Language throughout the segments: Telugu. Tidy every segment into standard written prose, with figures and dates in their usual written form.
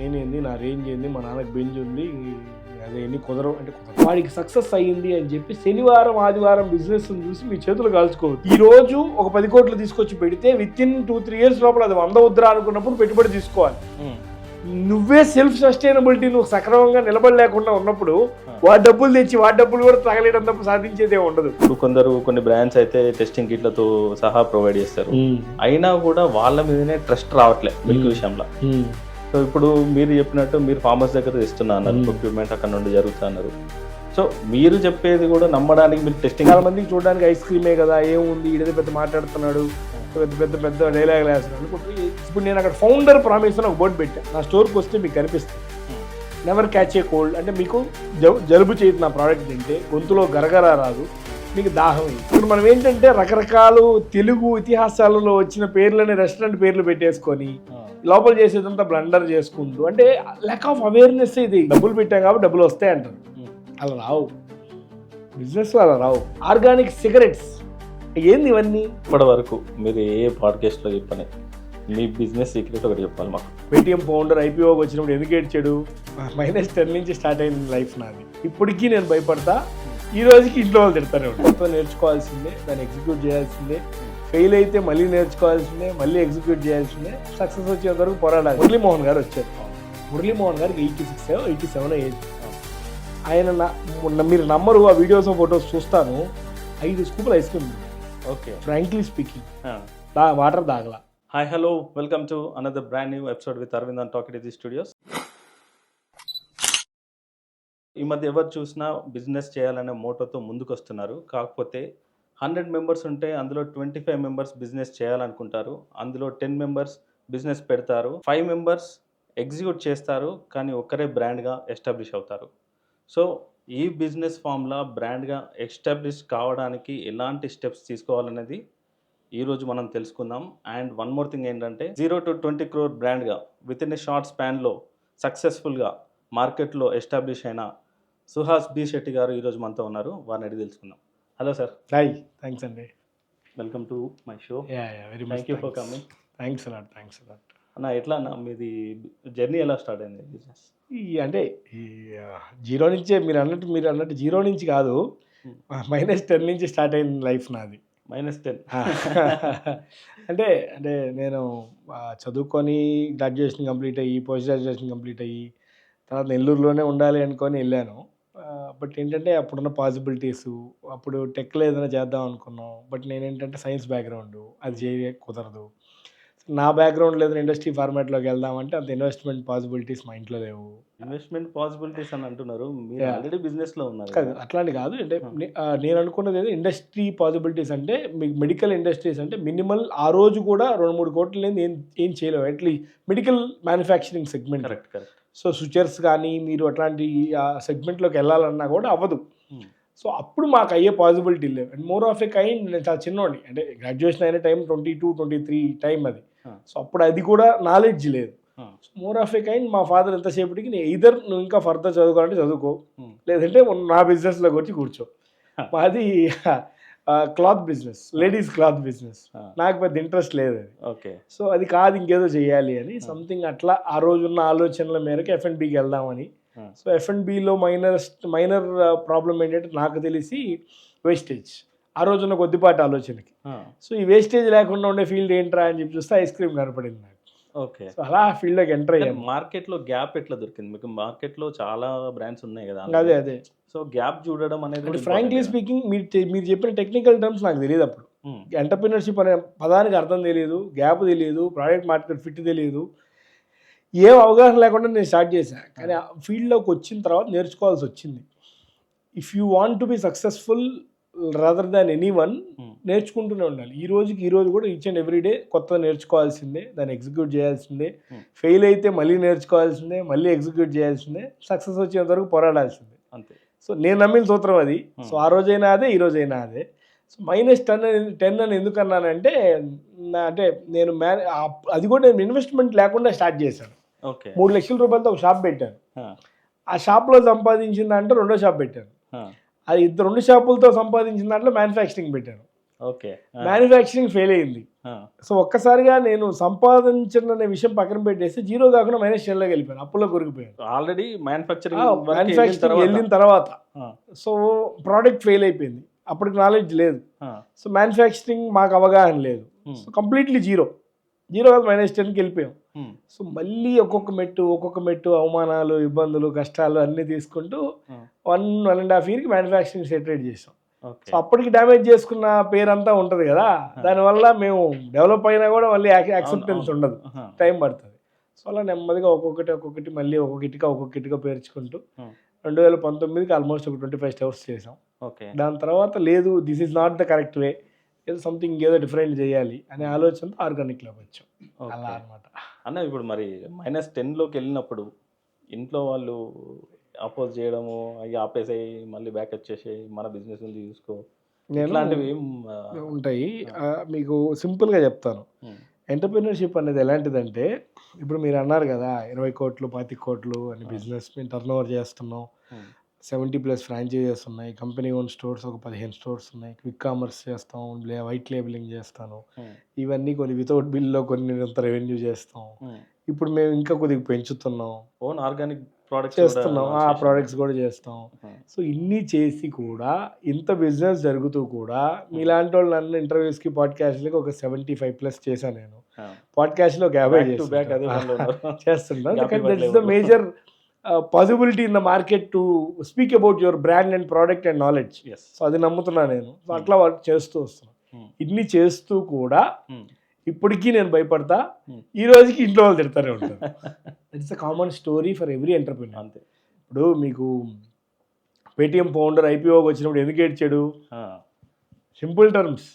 నేనేంది, నా రేంజ్ ఏంది, మా నాన్నకి బెంజ్ ఉంది, అదేంది కుదరవు అంటే కుదరవు. వాడికి సక్సెస్ అయ్యింది అని చెప్పి శనివారం ఆదివారం బిజినెస్ చూసి మీ చేతులు కాల్చుకోవద్దు. ఈ రోజు ఒక 10 కోట్లు తీసుకొచ్చి పెడితే విత్ ఇన్ 2-3 years లోపల అది 100 వద్దురా అనుకున్నప్పుడు పెట్టుబడి తీసుకోవాలి. నువ్వే సెల్ఫ్ సస్టైనబిలిటీ నువ్వు సక్రమంగా నిలబడలేకుండా ఉన్నప్పుడు వాడి డబ్బులు తెచ్చి వాడి డబ్బులు కూడా తగలేయడం తప్ప సాధించేదే ఉండదు. ఇప్పుడు కొన్ని బ్రాండ్స్ అయితే టెస్టింగ్ కిట్లతో సహా ప్రొవైడ్ చేస్తారు, అయినా కూడా వాళ్ళ మీదనే ట్రస్ట్ రావట్లేదు మిల్క్ విషయంలో. సో ఇప్పుడు మీరు చెప్పినట్టు మీరు ఫార్మర్స్ దగ్గర ఇస్తున్నా అన్నారు, ప్రొక్యూర్మెంట్ అక్కడ నుండి జరుగుతున్నారు. సో మీరు చెప్పేది కూడా నమ్మడానికి మీరు టెస్టింగ్ చాలా మందికి చూడడానికి ఐస్ క్రీమే కదా, ఏముంది ఈడేదో పెద్ద మాట్లాడుతున్నాడు, పెద్ద డైలాగ్ వేస్తున్నాడు. ఇప్పుడు నేను అక్కడ ఫౌండర్ ప్రామిస్ అని ఒక బోర్డు పెట్టాను. నా స్టోర్కి వస్తే మీకు కనిపిస్తుంది, నెవర్ క్యాచ్ ఏ కోల్డ్. అంటే మీకు జలుబు చేయదు నా ప్రోడక్ట్ తింటే, గొంతులో గరగర రాదు, మీకు దాహం. ఇప్పుడు మనం ఏంటంటే రకరకాలు తెలుగు ఇతిహాసాలలో వచ్చిన పేర్లని రెస్టారెంట్ పేర్లు పెట్టేసుకొని లోపల చేసేదంతా బ్లండర్ చేసుకుంటూ, అంటే ల్యాక్ ఆఫ్ అవేర్నెస్. ఇది డబ్బులు పెట్టాం కాబట్టి డబ్బులు వస్తాయి అంటారు, అలా రావు. బిజినెస్ అలా రావు. ఆర్గానిక్ సిగరెట్స్ ఏంది ఇవన్నీ? ఇప్పటి వరకు మీరు ఏ పాడ్కాస్ట్లో చెప్పని మీ బిజినెస్ సీక్రెట్ ఒకటి చెప్పాలి మాకు. పేటిఎం ఫౌండర్ ఐపీఓకి వచ్చినప్పుడు ఎందుకు ఏడ్చాడు? -10 నుంచి స్టార్ట్ అయిన లైఫ్ నాది. ఇప్పటికీ నేను భయపడతా, ఈ రోజుకి ఇంట్లో వాళ్ళు తిడతానే ఉంటారు. మొత్తం నేర్చుకోవాల్సిందే, దాన్ని ఎగ్జిక్యూట్ చేయాల్సిందే, ఫెయిల్ అయితే మళ్ళీ నేర్చుకోవాల్సిందే, మళ్ళీ ఎగ్జిక్యూట్ చేయాల్సిందే, సక్సెస్ వచ్చేంత వరకు పోరాడాలి. మురళీమోహన్ గారు వచ్చారు. మురళీమోహన్ గారికి 86-87 ఏజ్. ఆయన మీరు నమ్మరు, ఆ వీడియోస్ ఫొటోస్ చూస్తాను, 5 స్కూపులు ice cream. Okay, frankly speaking water దాగలా. Hi hello, welcome to another brand new episode with Arvind on talk it studios. ఈ మధ్య ఎవరు చూసినా బిజినెస్ చేయాలనే మోటోతో ముందుకు వస్తున్నారు. కాకపోతే 100 మెంబర్స్ ఉంటే అందులో 25 మెంబర్స్ బిజినెస్ చేయాలనుకుంటారు, అందులో 10 మెంబర్స్ బిజినెస్ పెడతారు, 5 మెంబర్స్ ఎగ్జిక్యూట్ చేస్తారు, కానీ ఒక్కరే బ్రాండ్గా ఎస్టాబ్లిష్ అవుతారు. సో ఈ బిజినెస్ ఫామ్లా బ్రాండ్గా ఎస్టాబ్లిష్ కావడానికి ఎలాంటి స్టెప్స్ తీసుకోవాలనేది ఈరోజు మనం తెలుసుకుందాం. అండ్ వన్ మోర్ థింగ్ ఏంటంటే 0 to 20 crore బ్రాండ్గా విత్ ఇన్ ఏ షార్ట్ స్పాన్లో సక్సెస్ఫుల్గా మార్కెట్లో ఎస్టాబ్లిష్ అయిన సుహాస్ బి శెట్టి గారు ఈరోజు మనతో ఉన్నారు. వారిని అడిగి తెలుసుకుందాం. Hello sir. హాయ్, థ్యాంక్స్ అండి. Welcome to my show. Very much thank you for coming. Thanks a lot. అన్న, ఎట్లా అన్న మీది జర్నీ ఎలా స్టార్ట్ అయింది బిజినెస్? అంటే ఈ 0 నుంచే మీరు అన్నట్టు 0 నుంచి కాదు, -10 నుంచి స్టార్ట్ అయిన లైఫ్ నాది. -10 అంటే నేను చదువుకొని గ్రాడ్యుయేషన్ కంప్లీట్ అయ్యి, పోస్ట్ గ్రాడ్యుయేషన్ కంప్లీట్ అయ్యి, తర్వాత నెల్లూరులోనే ఉండాలి అనుకొని వెళ్ళాను. బట్ ఏంటంటే అప్పుడున్న పాసిబిలిటీసు, అప్పుడు టెక్లో ఏదైనా చేద్దాం అనుకున్నాం. బట్ నేనేంటంటే సైన్స్ బ్యాక్గ్రౌండ్, అది కుదరదు. నా బ్యాక్గ్రౌండ్ లేదని ఇండస్ట్రీ ఫార్మాట్లోకి వెళ్దామంటే అంత ఇన్వెస్ట్మెంట్ పాసిబిలిటీస్ మా ఇంట్లో లేవు. ఇన్వెస్ట్మెంట్ పాసిబిలిటీస్ అని అంటున్నారు, మీరు ఆల్రెడీ బిజినెస్లో ఉన్నారు. అట్లాంటి కాదు, అంటే నేను అనుకున్నది ఏదో ఇండస్ట్రీ పాసిబిలిటీస్ అంటే మీకు మెడికల్ ఇండస్ట్రీస్ అంటే మినిమల్ ఆ రోజు కూడా 2-3 కోట్లు లేని ఏం చేయలేవు. At least medical manufacturing segment. Correct. So స్విచర్స్ కానీ మీరు అట్లాంటి సెగ్మెంట్లోకి వెళ్ళాలన్నా కూడా అవ్వదు. సో అప్పుడు మాకు అయ్యే పాసిబిలిటీ లేవు. And more of A kind నేను చాలా చిన్నోడిని, అంటే గ్రాడ్యుయేషన్ అయిన టైం 22-23 టైం అది. సో అప్పుడు అది కూడా నాలెడ్జ్ లేదు. మోర్ ఆఫ్ ఏ కైండ్ మా ఫాదర్ ఎంతసేపటికి ఎయిదర్ నువ్వు ఇంకా ఫర్దర్ చదువుకోవాలంటే చదువుకో, లేదంటే నా బిజినెస్లోకి వచ్చి కూర్చో. మాది cloth business, ladies cloth business. నాకు పెద్ద ఇంట్రెస్ట్ లేదు అది. ఓకే. సో అది కాదు, ఇంకేదో చేయాలి అని సంథింగ్ అట్లా ఆ రోజున్న ఆలోచనల మేరకు F&Bకి వెళ్దామని. సో F&Bలో మైనర్ ప్రాబ్లం ఏంటంటే నాకు తెలిసి వేస్టేజ్, ఆ రోజున్న కొద్దిపాటి ఆలోచనకి. సో ఈ వేస్టేజ్ లేకుండా ఉండే ఫీల్డ్ ఏంట్రా అని చెప్పి చూస్తే ఐస్ క్రీమ్ కనపడింది నాకు. ఓకే. సో అలా ఆ ఫీల్డ్లోకి ఎంటర్ అయ్యాను. మార్కెట్లో గ్యాప్ ఎట్లా దొరికింది మీకు? మార్కెట్లో చాలా బ్రాండ్స్ ఉన్నాయి కదా. అదే సో గ్యాప్ చూడడం అనేది, ఫ్రాంక్లీ స్పీకింగ్, మీరు చెప్పిన టెక్నికల్ టర్మ్స్ నాకు తెలియదు అప్పుడు. ఎంటర్ప్రినర్షిప్ అనే పదానికి అర్థం తెలియదు, గ్యాప్ తెలియదు, ప్రోడక్ట్ మార్కెట్ ఫిట్ తెలియదు, ఏం అవగాహన లేకుండా నేను స్టార్ట్ చేశాను. కానీ ఆ ఫీల్డ్లోకి వచ్చిన తర్వాత నేర్చుకోవాల్సి వచ్చింది. If you want to be successful rather than anyone, నేర్చుకుంటూనే ఉండాలి. ఈ రోజు కూడా ఈచ్ అండ్ ఎవ్రీ డే కొత్త నేర్చుకోవాల్సిందే, దాన్ని ఎగ్జిక్యూట్ చేయాల్సిందే, ఫెయిల్ అయితే మళ్ళీ నేర్చుకోవాల్సిందే, మళ్ళీ ఎగ్జిక్యూట్ చేయాల్సిందే, సక్సెస్ వచ్చేంత వరకు పోరాడాల్సిందే, అంతే. సో నేను నమ్మిన సూత్రం అది. సో ఆ రోజైనా అదే, ఈ రోజైనా అదే. సో -10 అని ఎందుకు అన్నానంటే, అంటే నేను అది కూడా నేను ఇన్వెస్ట్మెంట్ లేకుండా స్టార్ట్ చేశాను. 3 లక్షల రూపాయలతో ఒక షాప్ పెట్టాను. ఆ షాప్లో సంపాదించిన దాంట్లో 2వ షాప్ పెట్టాను. అది 2 షాపులతో సంపాదించిన దాంట్లో మ్యానుఫ్యాక్చరింగ్ పెట్టాను. ఓకే. మ్యానుఫ్యాక్చరింగ్ ఫెయిల్ అయింది. సో ఒక్కసారిగా నేను సంపాదించిన విషయం పక్కన పెట్టేసి జీరో కాకుండా -10లోకి వెళ్ళిపోయాను, అప్పుల్లో కొరికిపోయాను. ఆల్రెడీ మ్యానుఫ్యాక్చరింగ్ వెళ్ళిన తర్వాత సో ప్రోడక్ట్ ఫెయిల్ అయిపోయింది, అప్పటికి నాలెడ్జ్ లేదు. సో మ్యానుఫ్యాక్చరింగ్ మాకు అవగాహన లేదు. సో కంప్లీట్లీ జీరో కాదు -10కి వెళ్ళిపోయాం. సో మళ్ళీ ఒక్కొక్క మెట్టు అవమానాలు, ఇబ్బందులు, కష్టాలు అన్నీ తీసుకుంటూ 1.5 yearకి మ్యానుఫ్యాక్చరింగ్ సెటరేట్ చేసాం. సో అప్పటికి డ్యామేజ్ చేసుకున్న పేరంతా ఉంటుంది కదా, దానివల్ల మేము డెవలప్ అయినా కూడా మళ్ళీ యాక్సెప్టెన్స్ ఉండదు, టైం పడుతుంది. సో అలా నెమ్మదిగా ఒక్కొక్కటి మళ్ళీ ఒక్కొక్కటిగా పేర్చుకుంటూ 2019కి ఆల్మోస్ట్ ఒక 25 stores చేసాం. దాని తర్వాత లేదు, this is not the correct way, ఏదో సంథింగ్ ఏదో డిఫరెంట్ చేయాలి అనే ఆలోచనతో ఆర్గానిక్లోకి వచ్చాం. అలా అనమాట అన్న. ఇప్పుడు మరి -10లోకి వెళ్ళినప్పుడు ఇంట్లో వాళ్ళు అపోజ్ చేయడము, అవి ఆపేసాయి, మళ్ళీ బ్యాక్ వచ్చేసి మన బిజినెస్ నుంచి చూసుకో, ఇట్లాంటివి ఏం ఉంటాయి. మీకు సింపుల్గా చెప్తాను. ఎంటర్‌ప్రెన్యూర్‌షిప్ అనేది ఎలాంటిదంటే, ఇప్పుడు మీరు అన్నారు కదా 20 కోట్లు 25 కోట్లు అని బిజినెస్ మేము టర్న్ ఓవర్ చేస్తున్నాం, 70+ ఫ్రాంచైజెస్ ఉన్నాయి, కంపెనీ ఓన్ స్టోర్స్ ఒక 15 స్టోర్స్ ఉన్నాయి, క్విక్ కామర్స్ చేస్తాం, వైట్ లేబులింగ్ చేస్తాను, ఇవన్నీ కొన్ని వితౌట్ బిల్లో కొన్ని ఇంత రెవెన్యూ చేస్తాం. ఇప్పుడు మేము ఇంకా కొద్దిగా పెంచుతున్నాం, ఓన్ ఆర్గానిక్ ప్రోడక్ట్స్ చేస్తున్నాం, ఆ ప్రోడక్ట్స్ కూడా చేస్తాం. సో ఇన్ని చేసి కూడా, ఇంత బిజినెస్ జరుగుతూ కూడా, మీలాంటి వాళ్ళు నన్ను ఇంటర్వ్యూస్కి పాడ్కాస్ట్లకి ఒక 75+ చేశాను నేను. పాడ్కాస్ట్లో 50 చేస్తున్నాను. That is the major possibility in the market to speak about your brand and product and knowledge. So అది నమ్ముతున్నా నేను. సో అట్లా వర్క్ చేస్తూ వస్తున్నాను. ఇన్ని చేస్తూ కూడా ఇప్పటికీ నేను భయపడతా, ఈ రోజుకి ఇంట్లో వాళ్ళు తిడతానే ఉంటారు. It's a common story for every entrepreneur. అంతే. ఇప్పుడు మీకు పేటిఎం ఫౌండర్ ఐపీఓకి వచ్చినప్పుడు ఎందుకు ఏడ్చాడు? సింపుల్ టర్మ్స్,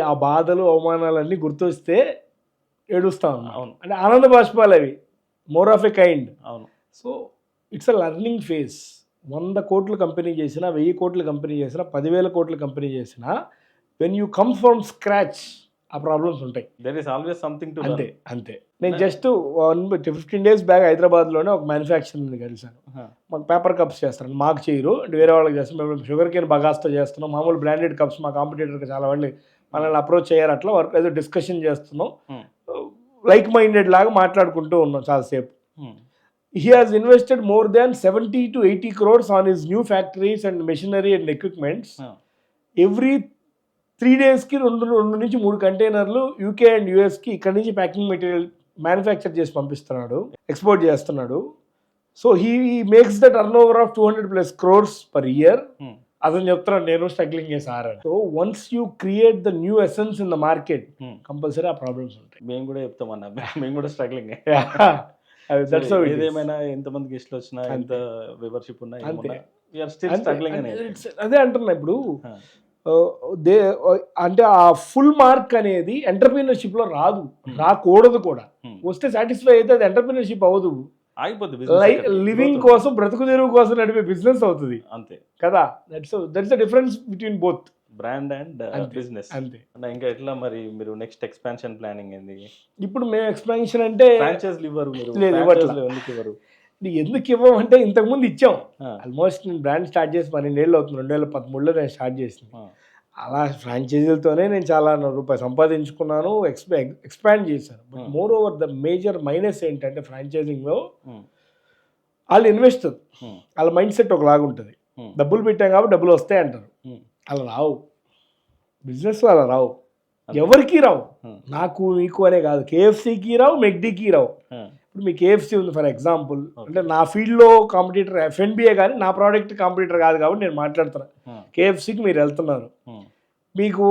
ఆ బాధలు అవమానాలన్నీ గుర్తొస్తే ఏడుస్తా ఉన్నాను. అంటే ఆనంద బాష్పాలు అవి, మోర్ ఆఫ్ ఎ కైండ్. అవును. So it's a learning phase. 100 కోట్ల కంపెనీ చేసినా, 1000 కోట్ల కంపెనీ చేసినా, 10,000 కోట్ల కంపెనీ చేసినా, when you come from scratch ఆ ప్రాబ్లమ్స్ ఉంటాయి. There is always something to learn. అంతే. నేను జస్ట్ 15 days బ్యాక్ హైదరాబాద్లోనే ఒక మ్యానుఫ్యాక్చరింగ్ని కలిసాను. మాకు పేపర్ కప్స్ చేస్తారు, మాకు చేయరు, అంటే వేరే వాళ్ళకి చేస్తాం. మేము షుగర్ కేన్ బగాస్తో చేస్తున్నాం, మామూలు బ్రాండెడ్ కప్స్ మా కాంపిటేటర్కి చాలా వాళ్ళు మనల్ని అప్రోచ్ చేయారు. అట్లా వర్క్ ఏదో డిస్కషన్ చేస్తున్నాం, లైక్ మైండెడ్ లాగా మాట్లాడుకుంటూ ఉన్నాం చాలాసేపు. He has invested more than 70 to 80 crores on his new factories and machinery and equipments. Every 3 daysకి 2 నుంచి 3 కంటైనర్లు యూకే అండ్ యూఎస్కి ఇక్కడి నుంచి ప్యాకింగ్ మెటీరియల్ మ్యానుఫ్యాక్చర్ చేసి పంపిస్తున్నాడు, ఎక్స్పోర్ట్ చేస్తున్నాడు. So he makes the turn over of 200+ crores per year. అతను చెప్తున్నాడు, నేను స్ట్రగ్లింగ్ చేసారు. So once you create the new essence in the market, compulsory ఆ ప్రాబ్లమ్స్ ఉంటాయి. మేము కూడా చెప్తామన్నా, మేము కూడా స్ట్రగ్లింగ్. ఏదేమైనా ఎంతమంది గెస్ట్లు వచ్చినా, ఎంత మెంబర్షిప్ ఉన్నా, అదే అంటున్నా. ఇప్పుడు అంటే ఆ ఫుల్ మార్క్ అనేది ఎంటర్‌ప్రెన్యూర్‌షిప్ లో రాదు, రాకూడదు కూడా. వస్తే సాటిస్ఫై అయితే అది ఎంటర్‌ప్రెన్యూర్‌షిప్ అవ్వదు, లివింగ్ కోసం, బ్రతుకు తెరువు కోసం నడిపే బిజినెస్ అవుతుంది. అంతే కదా. That's the difference between both brand and business. అంతే. ఇంకా ఎట్లా మరి మీరు నెక్స్ట్ ఎక్స్పాన్షన్ ప్లానింగ్ ఏంది? ఇప్పుడు మేము ఎక్స్పాన్షన్ అంటే ఫ్రాంచైజ్ లివర్ ఎందుకు ఇవ్వమంటే, ఇంతకుముందు ఇచ్చాం. ఆల్మోస్ట్ నేను బ్రాండ్ స్టార్ట్ చేసి 12 ఏళ్ళు అవుతుంది. 2013లో నేను స్టార్ట్ చేసింది. అలా ఫ్రాంచైజీలతోనే నేను చాలా రూపాయలు సంపాదించుకున్నాను, ఎక్స్పాండ్ చేశాను. But more over the major minus ఏంటంటే, ఫ్రాంచైజింగ్లో వాళ్ళు ఇన్వెస్టర్, వాళ్ళ మైండ్ సెట్ ఒకలాగా ఉంటుంది. డబ్బులు పెట్టాం కాబట్టి డబ్బులు వస్తాయి అంటారు. అలా రావు, బిజినెస్లో అలా రావు, ఎవరికి రావు. నాకు నీకు అనే కాదు, కేఎఫ్సీకి రావు, మెక్డీకి రావు. ఇప్పుడు మీ కేఎఫ్సీ ఉంది ఫర్ ఎగ్జాంపుల్, అంటే నా ఫీల్డ్లో కాంపిటీటర్ ఎఫ్ఎన్బిఏ, కానీ నా ప్రోడక్ట్ కాంపిటీటర్ కాదు కాబట్టి నేను మాట్లాడుతున్నా. కేఎఫ్సీకి మీరు వెళ్తున్నారు, మీకు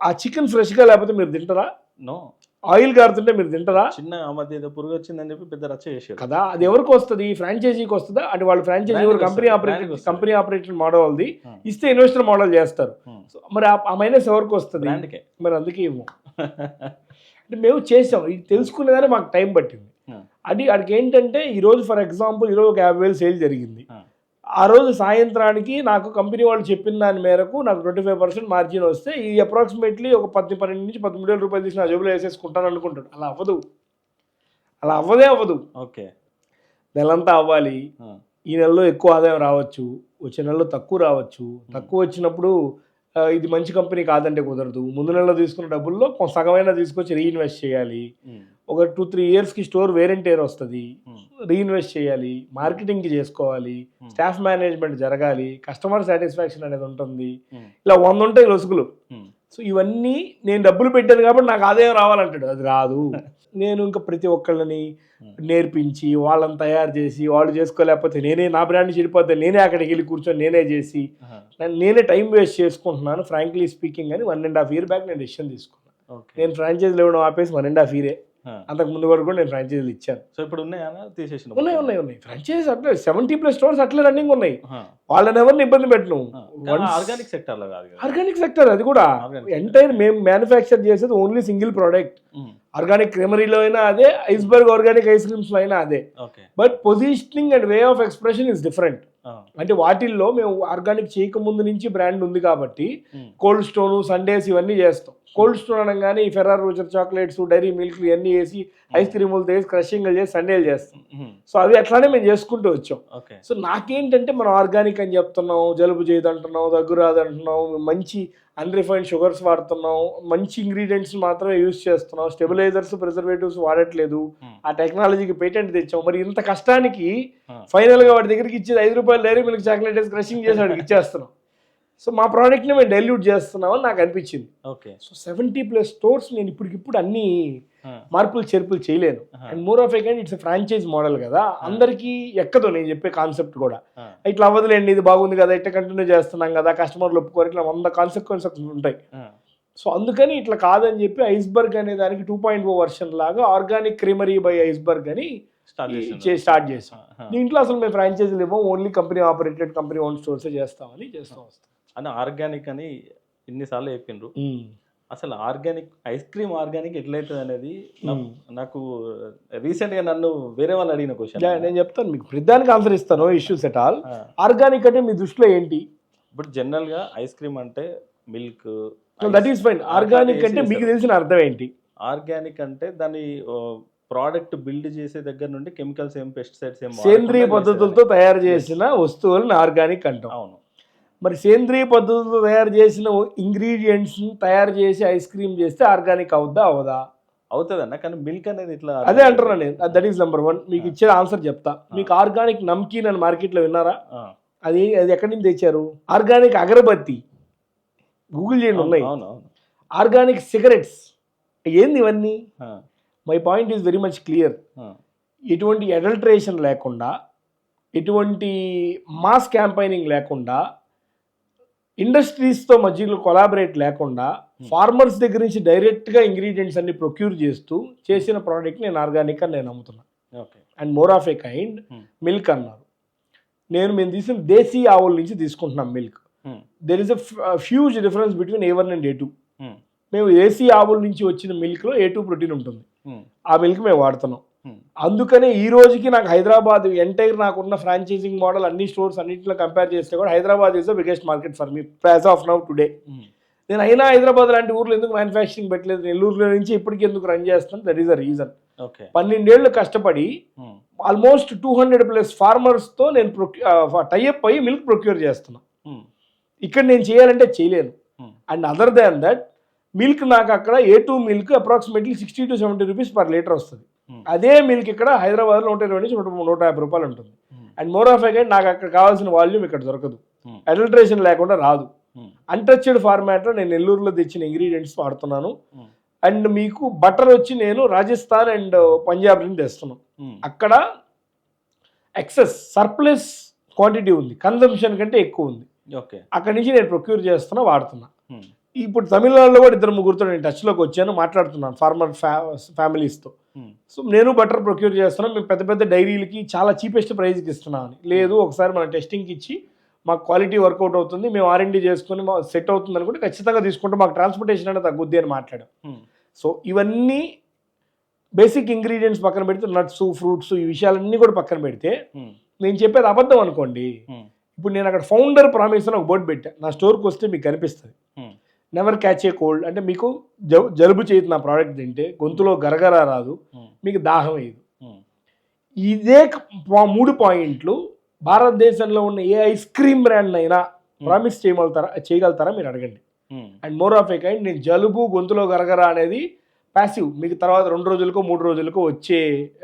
ఆ చికెన్ ఫ్రెష్గా లేకపోతే మీరు తింటారా? నో. ఆయిల్ గారుతుంటే మీరు తింటారా? చిన్న మధ్య ఏదో పురుగు వచ్చిందని చెప్పి పెద్ద రచ్చ చేశారు కదా. అది ఎవరికి వస్తుంది? ఫ్రాంచైజీకి వస్తుందా? అంటే వాళ్ళు ఫ్రాంచైజీ కంపెనీ ఆపరేటెడ్ మోడల్ వాళ్ళది ఇస్తే ఇన్వెస్టర్ మోడల్ చేస్తారు. మరి ఆ మైనస్ ఎవరికి వస్తుంది? మరి అందుకే ఇవ్వం. అంటే మేము చేసాం, ఇది తెలుసుకునేదాన్ని మాకు టైం పట్టింది. అడికి ఏంటంటే, ఈరోజు ఫర్ ఎగ్జాంపుల్ ఈరోజు ఒక 50,000 సేల్ జరిగింది. ఆ రోజు సాయంత్రానికి నాకు కంపెనీ వాళ్ళు చెప్పిన దాని మేరకు నాకు 25% మార్జిన్ వస్తే, ఈ అప్రాక్సిమేట్లీ ఒక 12 నుంచి 13,000 రూపాయలు తీసి నా జేబులో వేసేసుకుంటాను అనుకుంటాడు. అలా అవ్వదు, అలా అవ్వదు. ఓకే, నెలంతా అవ్వాలి. ఈ నెలలో ఎక్కువ ఆదాయం రావచ్చు, వచ్చే నెలలో తక్కువ రావచ్చు. తక్కువ వచ్చినప్పుడు ఇది మంచి కంపెనీ కాదంటే కుదరదు. ముందు నెలలో తీసుకున్న డబ్బుల్లో సగమైనా తీసుకొచ్చి రీఇన్వెస్ట్ చేయాలి. ఒక 2-3 ఇయర్స్కి స్టోర్ వేరెంట్ ఎయిర్ వస్తుంది, రీఇన్వెస్ట్ చేయాలి, మార్కెటింగ్కి చేసుకోవాలి, స్టాఫ్ మేనేజ్మెంట్ జరగాలి, కస్టమర్ సాటిస్ఫాక్షన్ అనేది ఉంటుంది. ఇలా 100 ఉంటాయి లొసుగులు. సో ఇవన్నీ నేను డబ్బులు పెట్టాను కాబట్టి నాకు ఆదాయం రావాలంటాడు, అది రాదు. నేను ఇంకా ప్రతి ఒక్కళ్ళని నేర్పించి వాళ్ళని తయారు చేసి వాళ్ళు చేసుకోలేకపోతే నేనే నా బ్రాండ్ చెడిపోతే నేనే అక్కడికి వెళ్ళి కూర్చొని నేనే చేసి నేనే టైం వేస్ట్ చేసుకుంటున్నాను. ఫ్రాంక్లీ స్పీకింగ్ అని 1.5 year బ్యాక్ నేను డెసిషన్ తీసుకున్నాను. నేను ఫ్రాంచైజీలు ఇవ్వడం ఆపేసి 1.5 year. అంతకు ముందు కూడా నేను ఫ్రాంచైజీలు ఇచ్చాను. సో ఇప్పుడు ఉన్నాయా తీసేసిన? ఉన్నాయి ఫ్రాంచైజీస్ అట్లే 70+ స్టోర్స్ అట్లే రన్నింగ్ ఉన్నాయి. వాళ్ళని ఎవరిని ఇబ్బంది పెట్టను. ఆర్గానిక్ సెక్టర్ ఆర్గానిక్ సెక్టర్ అది కూడా ఎంటైర్ మేము మ్యానుఫ్యాక్చర్ చేసేది ఓన్లీ సింగిల్ ప్రోడక్ట్. ఆర్గానిక్ క్రెమరీలో అయినా అదే, ఐస్బర్గ్ ఆర్గానిక్ ఐస్ క్రీమ్స్లో అయినా అదే. But positioning and way of expression is different. అంటే వాటిల్లో మేము ఆర్గానిక్ చేయకముందు నుంచి బ్రాండ్ ఉంది కాబట్టి కోల్డ్ స్టోన్, సండేస్ ఇవన్నీ చేస్తాం. కోల్డ్ స్టోన్ అనగానే ఈ ఫెర్రార్ రోచర్ చాక్లెట్స్, డైరీ మిల్క్ ఇవన్నీ వేసి ఐస్ క్రీములు చేసి క్రషింగ్ చేసి సండేలు చేస్తాం. సో అవి అట్లానే మేము చేసుకుంటూ వచ్చాం. సో నాకేంటంటే మనం ఆర్గానిక్ అని చెప్తున్నాం, జలుబు చేయదంటున్నాం, దగ్గు రాదంటున్నాం, మంచి అన్రిఫైన్డ్ షుగర్స్ వాడుతున్నాం, మంచి ఇంగ్రీడియంట్స్ మాత్రమే యూజ్ చేస్తున్నాం, స్టెబిలైజర్స్, ప్రిజర్వేటివ్స్ వాడట్లేదు, ఆ టెక్నాలజీకి పేటెంట్ తెచ్చాం. మరి ఇంత కష్టానికి ఫైనల్గా వాడి దగ్గరికి ఇచ్చేది ₹5 డైరీ మిల్క్ చాక్లెట్ వేసి క్రషింగ్ చేసి వాడికి ఇచ్చేస్తున్నాం. సో మా ప్రోడక్ట్ని మేము డైల్యూట్ చేస్తున్నామని నాకు అనిపించింది. సో 70+ స్టోర్స్ నేను ఇప్పటికిప్పుడు అన్ని మార్పులు చేర్పులు చేయలేను. And more of a it's franchise model కదా, అందరికీ ఎక్కదు నేను చెప్పే కాన్సెప్ట్ కూడా. ఇట్లా అవ్వదులేండి, ఇది బాగుంది కదా, ఇట్లా కంటిన్యూ చేస్తున్నాం కదా, కస్టమర్లు ఒప్పుకోరు, ఇట్లా 100 కాన్సెక్వెన్సెస్ ఉంటాయి. సో అందుకని ఇట్లా కాదని చెప్పి ఐస్బర్గ్ అనే దానికి 2.0 వర్షన్ లాగా ఆర్గానిక్ క్రీమరీ బై ఐస్బర్గ్ అని స్టార్ట్ చేసాం. దీంట్లో అసలు మేము ఫ్రాంచైజీలు ఇవ్వం, only company operated, company own స్టోర్సే చేస్తామని చేస్తాం. అని ఆర్గానిక్ అని ఇన్నిసార్లు చెప్పిండ్రు. అసలు ఆర్గానిక్ ఐస్ క్రీమ్ ఆర్గానిక్ ఎట్లయితుంది అనేది నాకు రీసెంట్గా నన్ను వేరే వాళ్ళు అడిగిన క్వశ్చన్. నేను చెప్తాను మీకు, ప్రతిదానికి ఆన్సర్ ఇస్తాను, ఇష్యూస్ ఎట్ ఆల్. ఆర్గానిక్ అంటే మీ దృష్టిలో ఏంటి? ఇప్పుడు జనరల్గా ఐస్ క్రీమ్ అంటే milk, that is fine. Organic అంటే మీకు తెలిసిన అర్థం ఏంటి? ఆర్గానిక్ అంటే దాని ప్రోడక్ట్ బిల్డ్ చేసే దగ్గర నుండి కెమికల్స్ ఏం, పెస్టిసైడ్స్ ఏం, సేంద్రియ పద్ధతులతో తయారు చేసిన వస్తువులను ఆర్గానిక్ అంటాం. అవును. మరి సేంద్రియ పద్ధతులతో తయారు చేసిన ఇంగ్రీడియంట్స్ని తయారు చేసి ఐస్ క్రీమ్ చేస్తే ఆర్గానిక్ అవుద్దా అవదా? అవుతుంది అన్న, కానీ మిల్క్ అనేది ఇట్లా అదే అంటున్నా నేను. That is number 1. మీకు ఇచ్చే ఆన్సర్ చెప్తా. మీకు ఆర్గానిక్ నమ్కీన్ అని మార్కెట్లో విన్నారా? అది ఎక్కడి నుంచి తెచ్చారు? ఆర్గానిక్ అగరబత్తి గూగుల్ చేయండి, ఉన్నాయి. ఆర్గానిక్ సిగరెట్స్, ఏంది ఇవన్నీ? My point is very much clear. ఎటువంటి అడల్టరేషన్ లేకుండా, ఎటువంటి మాస్ క్యాంపైనింగ్ లేకుండా, ఇండస్ట్రీస్తో మధ్యలో కొలాబరేట్ లేకుండా, ఫార్మర్స్ దగ్గర నుంచి డైరెక్ట్గా ఇంగ్రీడియంట్స్ అన్ని ప్రొక్యూర్ చేస్తూ చేసిన ప్రోడక్ట్ నేను ఆర్గానిక్ అని నేను నమ్ముతున్నాను. And more of A kind milk అన్నారు. మేము తీసిన దేశీ ఆవుల నుంచి తీసుకుంటున్నాం milk. There is a huge difference between A1 and A2. మేము దేశీ ఆవుల నుంచి వచ్చిన మిల్క్లో A2 ప్రోటీన్ ఉంటుంది, ఆ మిల్క్ మేము వాడుతున్నాం. అందుకనే ఈ రోజుకి నాకు హైదరాబాద్ ఎంటైర్ నాకున్న ఫ్రాంచైజింగ్ మోడల్ అన్ని స్టోర్స్ అన్నింటిలో కంపేర్ చేస్తే కూడా Hyderabad is the biggest market for me as of now today. నేను అయినా హైదరాబాద్ లాంటి ఊర్లో ఎందుకు మ్యానుఫ్యాక్చరింగ్ పెట్టలేదు, నెల్లూరులో నుంచి ఇప్పటికీ ఎందుకు రన్ చేస్తాను? That is the reason. 12 ఏళ్ళు కష్టపడి ఆల్మోస్ట్ 200+ ఫార్మర్స్తో నేను టైఅప్ అయ్యి మిల్క్ ప్రొక్యూర్ చేస్తున్నాను. ఇక్కడ నేను చేయాలంటే చేయలేను. And other than that milk నాకు అక్కడ A2 milk approximately 60 to 70 rupees per litre వస్తుంది. అదే మిల్క్ ఇక్కడ హైదరాబాద్లో 120 నుంచి 150 రూపాయలు ఉంటుంది. అండ్ మోర్ ఆఫ్ అగైన్ నాకు అక్కడ కావాల్సిన వాల్యూమ్ ఇక్కడ దొరకదు, అడల్టరేషన్ లేకుండా రాదు. అన్టచ్డ్ ఫార్మాట్లో నేను నెల్లూరులో తెచ్చిన ఇంగ్రీడియంట్స్ వాడుతున్నాను. అండ్ మీకు బటర్ వచ్చి నేను రాజస్థాన్ అండ్ పంజాబ్ నుంచి తెస్తున్నాను. అక్కడ ఎక్సెస్ సర్ప్లస్ క్వాంటిటీ ఉంది, కన్సంప్షన్ కంటే ఎక్కువ ఉంది. అక్కడి నుంచి నేను ప్రొక్యూర్ చేస్తున్నా, వాడుతున్నా. ఇప్పుడు తమిళనాడులో కూడా 2-3 నేను టచ్లోకి వచ్చాను, మాట్లాడుతున్నాను ఫార్మర్ ఫ్యామిలీస్తో. సో నేను బటర్ ప్రొక్యూర్ చేస్తున్నాను. మేము పెద్ద పెద్ద డైరీలకి చాలా చీపెస్ట్ ప్రైస్కి ఇస్తున్నాం అని లేదు, ఒకసారి మనం టెస్టింగ్కి ఇచ్చి మాకు క్వాలిటీ వర్కౌట్ అవుతుంది, మేము R&D చేసుకుని మాకు సెట్ అవుతుంది అనుకుంటే ఖచ్చితంగా తీసుకుంటే మాకు ట్రాన్స్పోర్టేషన్ అనేది తగ్గుద్ది అని మాట్లాడాం. సో ఇవన్నీ బేసిక్ ఇంగ్రీడియంట్స్ పక్కన పెడితే, నట్స్, ఫ్రూట్స్, ఈ విషయాలన్నీ కూడా పక్కన పెడితే, నేను చెప్పేది అబద్ధం అనుకోండి. ఇప్పుడు నేను అక్కడ ఫౌండర్ ప్రామిస్ అని ఒక బోర్డు పెట్టా, నా స్టోర్కి వస్తే మీకు కనిపిస్తుంది. నెవర్ క్యాచ్ ఏ కోల్డ్, అంటే మీకు జలుబు చేయదు నా ప్రోడక్ట్ తింటే, గొంతులో గరగర రాదు, మీకు దాహం వేయదు. ఇదే 3 పాయింట్లు భారతదేశంలో ఉన్న ఏ ఐస్ క్రీమ్ బ్రాండ్ అయినా ప్రామిస్ చేయగలుగుతారా మీరు అడగండి. And more of A kind నేను జలుబు గొంతులో గరగర అనేది ప్యాసివ్, మీకు తర్వాత 2 రోజులకో 3 రోజులకో వచ్చే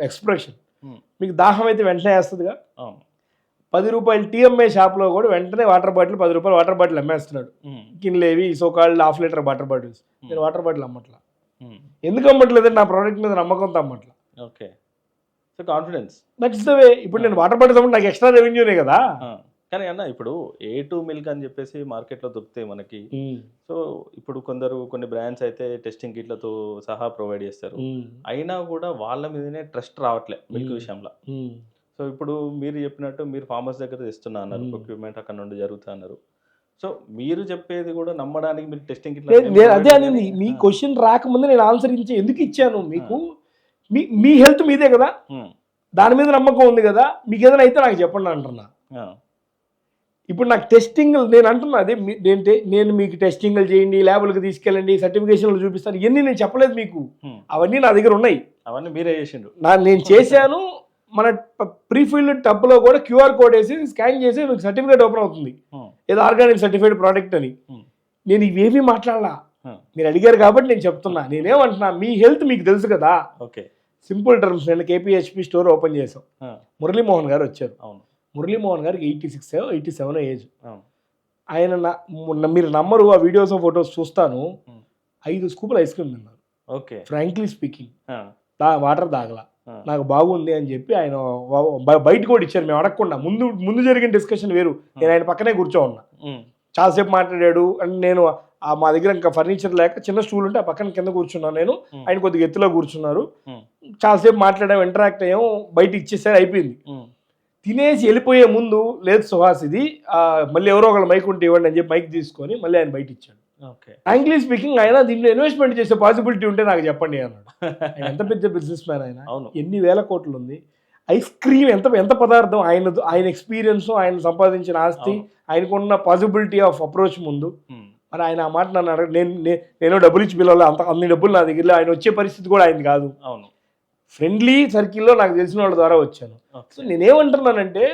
ఎక్స్ప్రెషన్. మీకు దాహం అయితే వెంటనే వేస్తుందిగా. 10 రూపాయలు టీ అమ్మే షాప్లో కూడా వెంటనే వాటర్ బాటిల్ 10 రూపాయలు వాటర్ బాటిల్ అమ్మేస్తున్నాడు. కిన్లేవి so called half litre water bottles. నేను వాటర్ బాటిల్ అమ్మట్లా. ఎందుకు అమ్మట్లేదండి? నా ప్రోడక్ట్ మీద నమ్మకంతో అమ్మట్లా. Okay, so confidence that's the way. ఇప్పుడు నేను వాటర్ బాటిల్ అమ్మంటే నాకు ఎక్స్ట్రా రెవెన్యూనే కదా. కానీ అన్న ఇప్పుడు A2 మిల్క్ అని చెప్పేసి మార్కెట్లో దొరుకుతాయి మనకి. సో ఇప్పుడు కొన్ని బ్రాండ్స్ అయితే టెస్టింగ్ కిట్లతో సహా ప్రొవైడ్ చేస్తారు. అయినా కూడా వాళ్ళ మీదనే ట్రస్ట్ రావట్లే మిల్క్ విషయంలో. సో ఇప్పుడు మీరు చెప్పినట్టు మీరు ఫార్మర్స్ దగ్గర తెస్తున్నా అన్నారు, ప్రొక్యూర్మెంట్ అక్కడ నుండి జరుగుతా అన్నారు. సో మీరు చెప్పేది కూడా నమ్మడానికి మీరు టెస్టింగ్ కిట్ల అదే అనేది. మీ క్వశ్చన్ రాకముందు నేను ఆన్సర్ ఎందుకు ఇచ్చాను మీకు? మీ హెల్త్ మీదే కదా, దాని మీద నమ్మకం ఉంది కదా. మీకు ఏదైనా అయితే నాకు చెప్పండి అంటున్నా. ఇప్పుడు నాకు టెస్టింగ్ నేను అంటున్నా అదే, నేను మీకు టెస్టింగ్లు చేయండి, ల్యాబులకు తీసుకెళ్ళండి, సర్టిఫికేషన్లు చూపిస్తాను, ఇవన్నీ నేను చెప్పలేదు మీకు. అవన్నీ నా దగ్గర ఉన్నాయి. అవన్నీ మీరే చేసిండు. నేను చేశాను. మన ప్రీఫిల్డ్ టబ్లో కూడా QR కోడ్ వేసి స్కాన్ చేసి మీకు సర్టిఫికేట్ ఓపెన్ అవుతుంది, ఏదో ఆర్గానిక్ సర్టిఫైడ్ ప్రోడక్ట్ అని. నేను ఇవేమీ మాట్లాడాలా, మీరు అడిగారు కాబట్టి నేను చెప్తున్నా. నేనేమంటున్నా, మీ హెల్త్ మీకు తెలుసు కదా. Okay, simple terms. నేను KPHP స్టోర్ ఓపెన్ చేసాం. మురళీమోహన్ గారు వచ్చారు. మురళీమోహన్ గారికి 86 87 ఏజ్. ఆయన మీరు నమ్మరు, ఆ వీడియోస్ ఫొటోస్ చూస్తాను, 5 స్కూపులు ఐస్ క్రీమ్ తిన్నారు. Okay, frankly speaking. వాటర్ తాగల, నాకు బాగుంది అని చెప్పి ఆయన బయట కూడా ఇచ్చారు, మేము అడగకుండా. ముందు జరిగిన డిస్కషన్ వేరు. నేను ఆయన పక్కనే కూర్చో ఉన్నా, చాలాసేపు మాట్లాడాడు. అండ్ నేను మా దగ్గర ఇంకా ఫర్నిచర్ లేక చిన్న స్టూల్ ఉంటే ఆ పక్కన కింద కూర్చున్నాను నేను, ఆయన కొద్దిగా ఎత్తులో కూర్చున్నారు. చాలాసేపు మాట్లాడాము, ఇంటరాక్ట్ అయ్యాము, బయట ఇచ్చేసారి అయిపోయింది. తినేసి వెళ్ళిపోయే ముందు, లేదు సుహాస్ ఇది మళ్ళీ ఎవరో ఒకళ్ళు మైక్ ఉంటే ఇవ్వండి అని చెప్పి మైక్ తీసుకొని మళ్ళీ ఆయన బయట ఇచ్చాడు. ఫ్రాంక్లీ స్పీకింగ్, ఆయన దీంట్లో ఇన్వెస్ట్మెంట్ చేసే పాసిబిలిటీ ఉంటే నాకు చెప్పండి అన్నాడు. ఆయన ఎంత పెద్ద బిజినెస్ మ్యాన్, ఆయన ఎన్ని వేల కోట్లు ఉంది. ఐస్ క్రీమ్ ఎంత పదార్థం, ఆయన ఎక్స్పీరియన్స్, ఆయన సంపాదించిన ఆస్తి, ఆయనకున్న పాసిబిలిటీ ఆఫ్ అప్రోచ్ ముందు. మరి ఆయన ఆ మాట నన్ను అడగ, నేను డబ్బులు ఇచ్చి పిల్లలు అన్ని డబ్బులు నా దగ్గర, ఆయన వచ్చే పరిస్థితి కూడా ఆయన కాదు. ఫ్రెండ్లీ సర్కిల్లో నాకు తెలిసిన వాళ్ళ ద్వారా వచ్చాను. సో నేనేమంటున్నానంటే,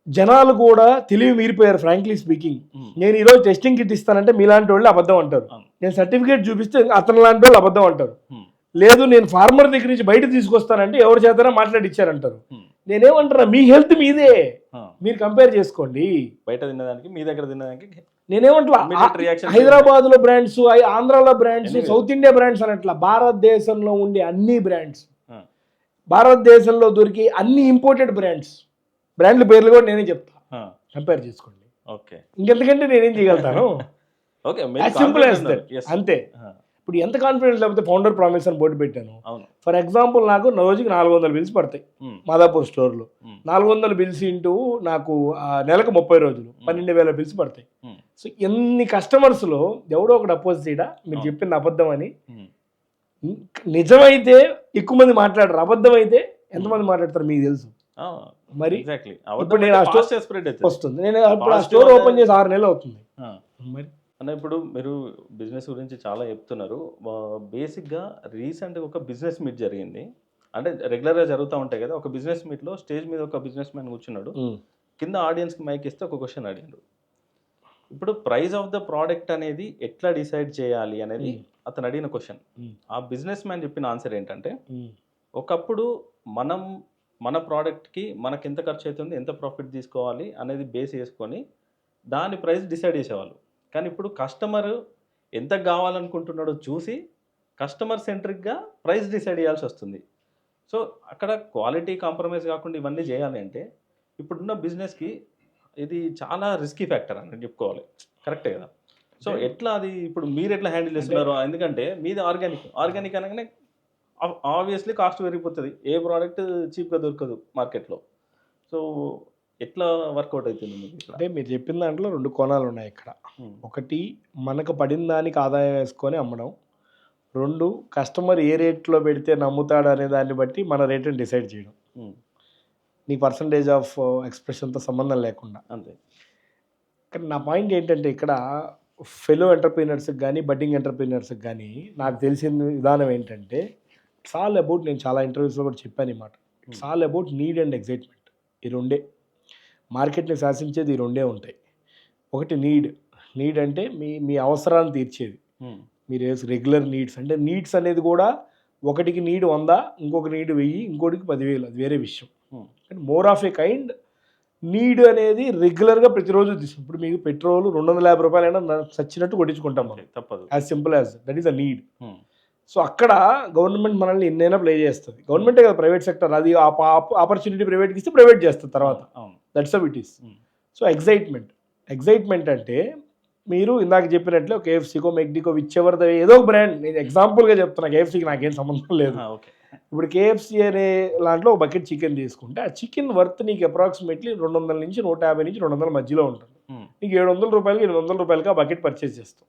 జనాలు కూడా తెలివి మీరిపోయారు. ఫ్రాంక్లీ స్పీకింగ్, నేను ఈరోజు టెస్టింగ్ కిట్ ఇస్తానంటే మీలాంటి వాళ్ళు అబద్ధం అంటారు. నేను సర్టిఫికేట్ చూపిస్తే అతను లాంటి వాళ్ళు అబద్ధం అంటారు. లేదు నేను ఫార్మర్ దగ్గర నుంచి బయట తీసుకొస్తానంటే ఎవరి చేతనా మాట్లాడిచ్చారంటారు. నేనేమంటున్నా, మీ హెల్త్ మీదే, మీరు కంపేర్ చేసుకోండి. బయట తినడానికి మీ దగ్గర తినడానికి నేనేమంటా, హైదరాబాద్ లో బ్రాండ్స్, ఆంధ్రాలో బ్రాండ్స్, సౌత్ ఇండియా బ్రాండ్స్ అనట్లా, భారతదేశంలో ఉండే అన్ని బ్రాండ్స్, భారతదేశంలో దొరికి అన్ని ఇంపోర్టెడ్ బ్రాండ్ల పేర్లు కూడా నేనే చెప్తా, కంపేర్ చేసుకోండి. ఓకే, ఇంకెంతకంటే నేనేం చేయగలుగుతాను? సింపుల్ యాజ్ దట్, అంతే. ఇప్పుడు ఎంత కాన్ఫిడెన్స్ లేకపోతే ఫౌండర్ ప్రామిస్ అని బోర్డు పెట్టాను. ఫర్ ఎగ్జాంపుల్, నాకు రోజుకి 400 బిల్స్ పడతాయి మాదాపూర్ స్టోర్లో. 400 బిల్స్ ఇంటూ నాకు నెలకు 30 రోజులు 12,000 బిల్స్ పడతాయి. సో ఎన్ని కస్టమర్స్లో ఎవడో ఒకటి అపోజ్ చేయడా మీరు చెప్పింది అబద్ధం అని. నిజమైతే ఎక్కువ మంది మాట్లాడరు, అబద్ధం అయితే ఎంతమంది మాట్లాడతారు మీకు తెలుసు. మరి ఇప్పుడు నేను వస్తుంది, నేను ఇప్పుడు ఆ స్టోర్ ఓపెన్ చేసి 6 నెలలు అవుతుంది. మరి అన్న, ఇప్పుడు మీరు బిజినెస్ గురించి చాలా చెప్తున్నారు. బేసిక్గా రీసెంట్గా ఒక బిజినెస్ మీట్ జరిగింది, అంటే రెగ్యులర్గా జరుగుతూ ఉంటాయి కదా. ఒక బిజినెస్ మీట్లో స్టేజ్ మీద ఒక బిజినెస్ మ్యాన్ కూర్చున్నాడు, కింద ఆడియన్స్కి మైక్ ఇస్తే ఒక క్వశ్చన్ అడిగాడు. ఇప్పుడు ప్రైస్ ఆఫ్ ద ప్రోడక్ట్ అనేది ఎట్లా డిసైడ్ చేయాలి అనేది అతను అడిగిన క్వశ్చన్. ఆ బిజినెస్ మ్యాన్ చెప్పిన ఆన్సర్ ఏంటంటే, ఒకప్పుడు మన ప్రోడక్ట్కి మనకి ఎంత ఖర్చు అవుతుంది, ఎంత ప్రాఫిట్ తీసుకోవాలి అనేది బేస్ చేసుకొని దాని ప్రైస్ డిసైడ్ చేసేవాళ్ళు. కానీ ఇప్పుడు కస్టమర్ ఎంత కావాలనుకుంటున్నాడో చూసి కస్టమర్ సెంట్రిక్గా ప్రైస్ డిసైడ్ చేయాల్సి వస్తుంది. సో అక్కడ క్వాలిటీ కాంప్రమైజ్ కాకుండా ఇవన్నీ చేయాలి అంటే ఇప్పుడున్న బిజినెస్కి ఇది చాలా రిస్కీ ఫ్యాక్టర్ అని చెప్పుకోవాలి. కరెక్టే కదా? సో ఎట్లా అది ఇప్పుడు మీరు ఎట్లా హ్యాండిల్ చేస్తున్నారు? ఎందుకంటే మీది ఆర్గానిక్ అనగానే ఆబ్వియస్లీ కాస్ట్ పెరిగిపోతుంది, ఏ ప్రోడక్ట్ చీప్గా దొరకదు మార్కెట్లో. సో ఎట్లా వర్కౌట్ అవుతుంది? అంటే మీరు చెప్పిన దాంట్లో 2 కోణాలు ఉన్నాయి ఇక్కడ. ఒకటి, మనకు పడిన దానికి ఆదాయం వేసుకొని అమ్మడం. 2, కస్టమర్ ఏ రేట్లో పెడితే నమ్ముతాడు అనే దాన్ని బట్టి మన రేటుని డిసైడ్ చేయడం. నీ పర్సంటేజ్ ఆఫ్ ఎక్స్ప్రెషన్తో సంబంధం లేకుండా. అంతే. కానీ నా పాయింట్ ఏంటంటే, ఇక్కడ ఫెలో ఎంటర్ప్రీనర్స్కి కానీ బడ్డింగ్ ఎంటర్ప్రీనర్స్కి కానీ నాకు తెలిసిన విధానం ఏంటంటే, ఇట్స్ ఆల్ అబౌట్, నేను చాలా ఇంటర్వ్యూస్లో కూడా చెప్పాను ఈ మాట, it's all about need and excitement. ఈ రెండే మార్కెట్ని శాసించేది, ఈ రెండే ఉంటాయి. ఒకటి నీడ్ అంటే మీ అవసరాన్ని తీర్చేది. మీరు రెగ్యులర్ నీడ్స్ అంటే నీడ్స్ అనేది కూడా ఒకటికి నీడ్ 100, ఇంకొక నీడ్ 1000, ఇంకోటికి 10,000, అది వేరే విషయం. And more of A kind need అనేది రెగ్యులర్గా ప్రతిరోజు ఇప్పుడు మీకు పెట్రోల్ 250 రూపాయలైనా చచ్చినట్టు కొట్టించుకుంటాం మనం, తప్పదు. As simple as that is a need. So అక్కడ గవర్నమెంట్ మనల్ని ఎన్నైనా ప్లే చేస్తుంది. గవర్నమెంటే కదా, ప్రైవేట్ సెక్టర్, అది ఆపర్చునిటీ ప్రైవేట్కి ఇస్తే ప్రైవేట్ చేస్తుంది తర్వాత. That's how it is. So excitement అంటే మీరు ఇందాక చెప్పినట్లే కేఎఫ్సీకో మెక్డీకో విచ్చెవర్ ఏదో ఒక బ్రాండ్, నేను ఎగ్జాంపుల్గా చెప్తున్నా, కేఎఫ్సీకి నాకేం సంబంధం లేదు. ఇప్పుడు కేఎఫ్సీ అనే దాంట్లో ఒక బకెట్ చికెన్ తీసుకుంటే ఆ చికెన్ వర్త్ నీకు అప్రాక్సిమేట్లీ 200 నుంచి 150 నుంచి 200 మధ్యలో ఉంటుంది. నీకు 700 రూపాయలకి 800 రూపాయలకి ఆ బకెట్ పర్చేస్ చేస్తావు.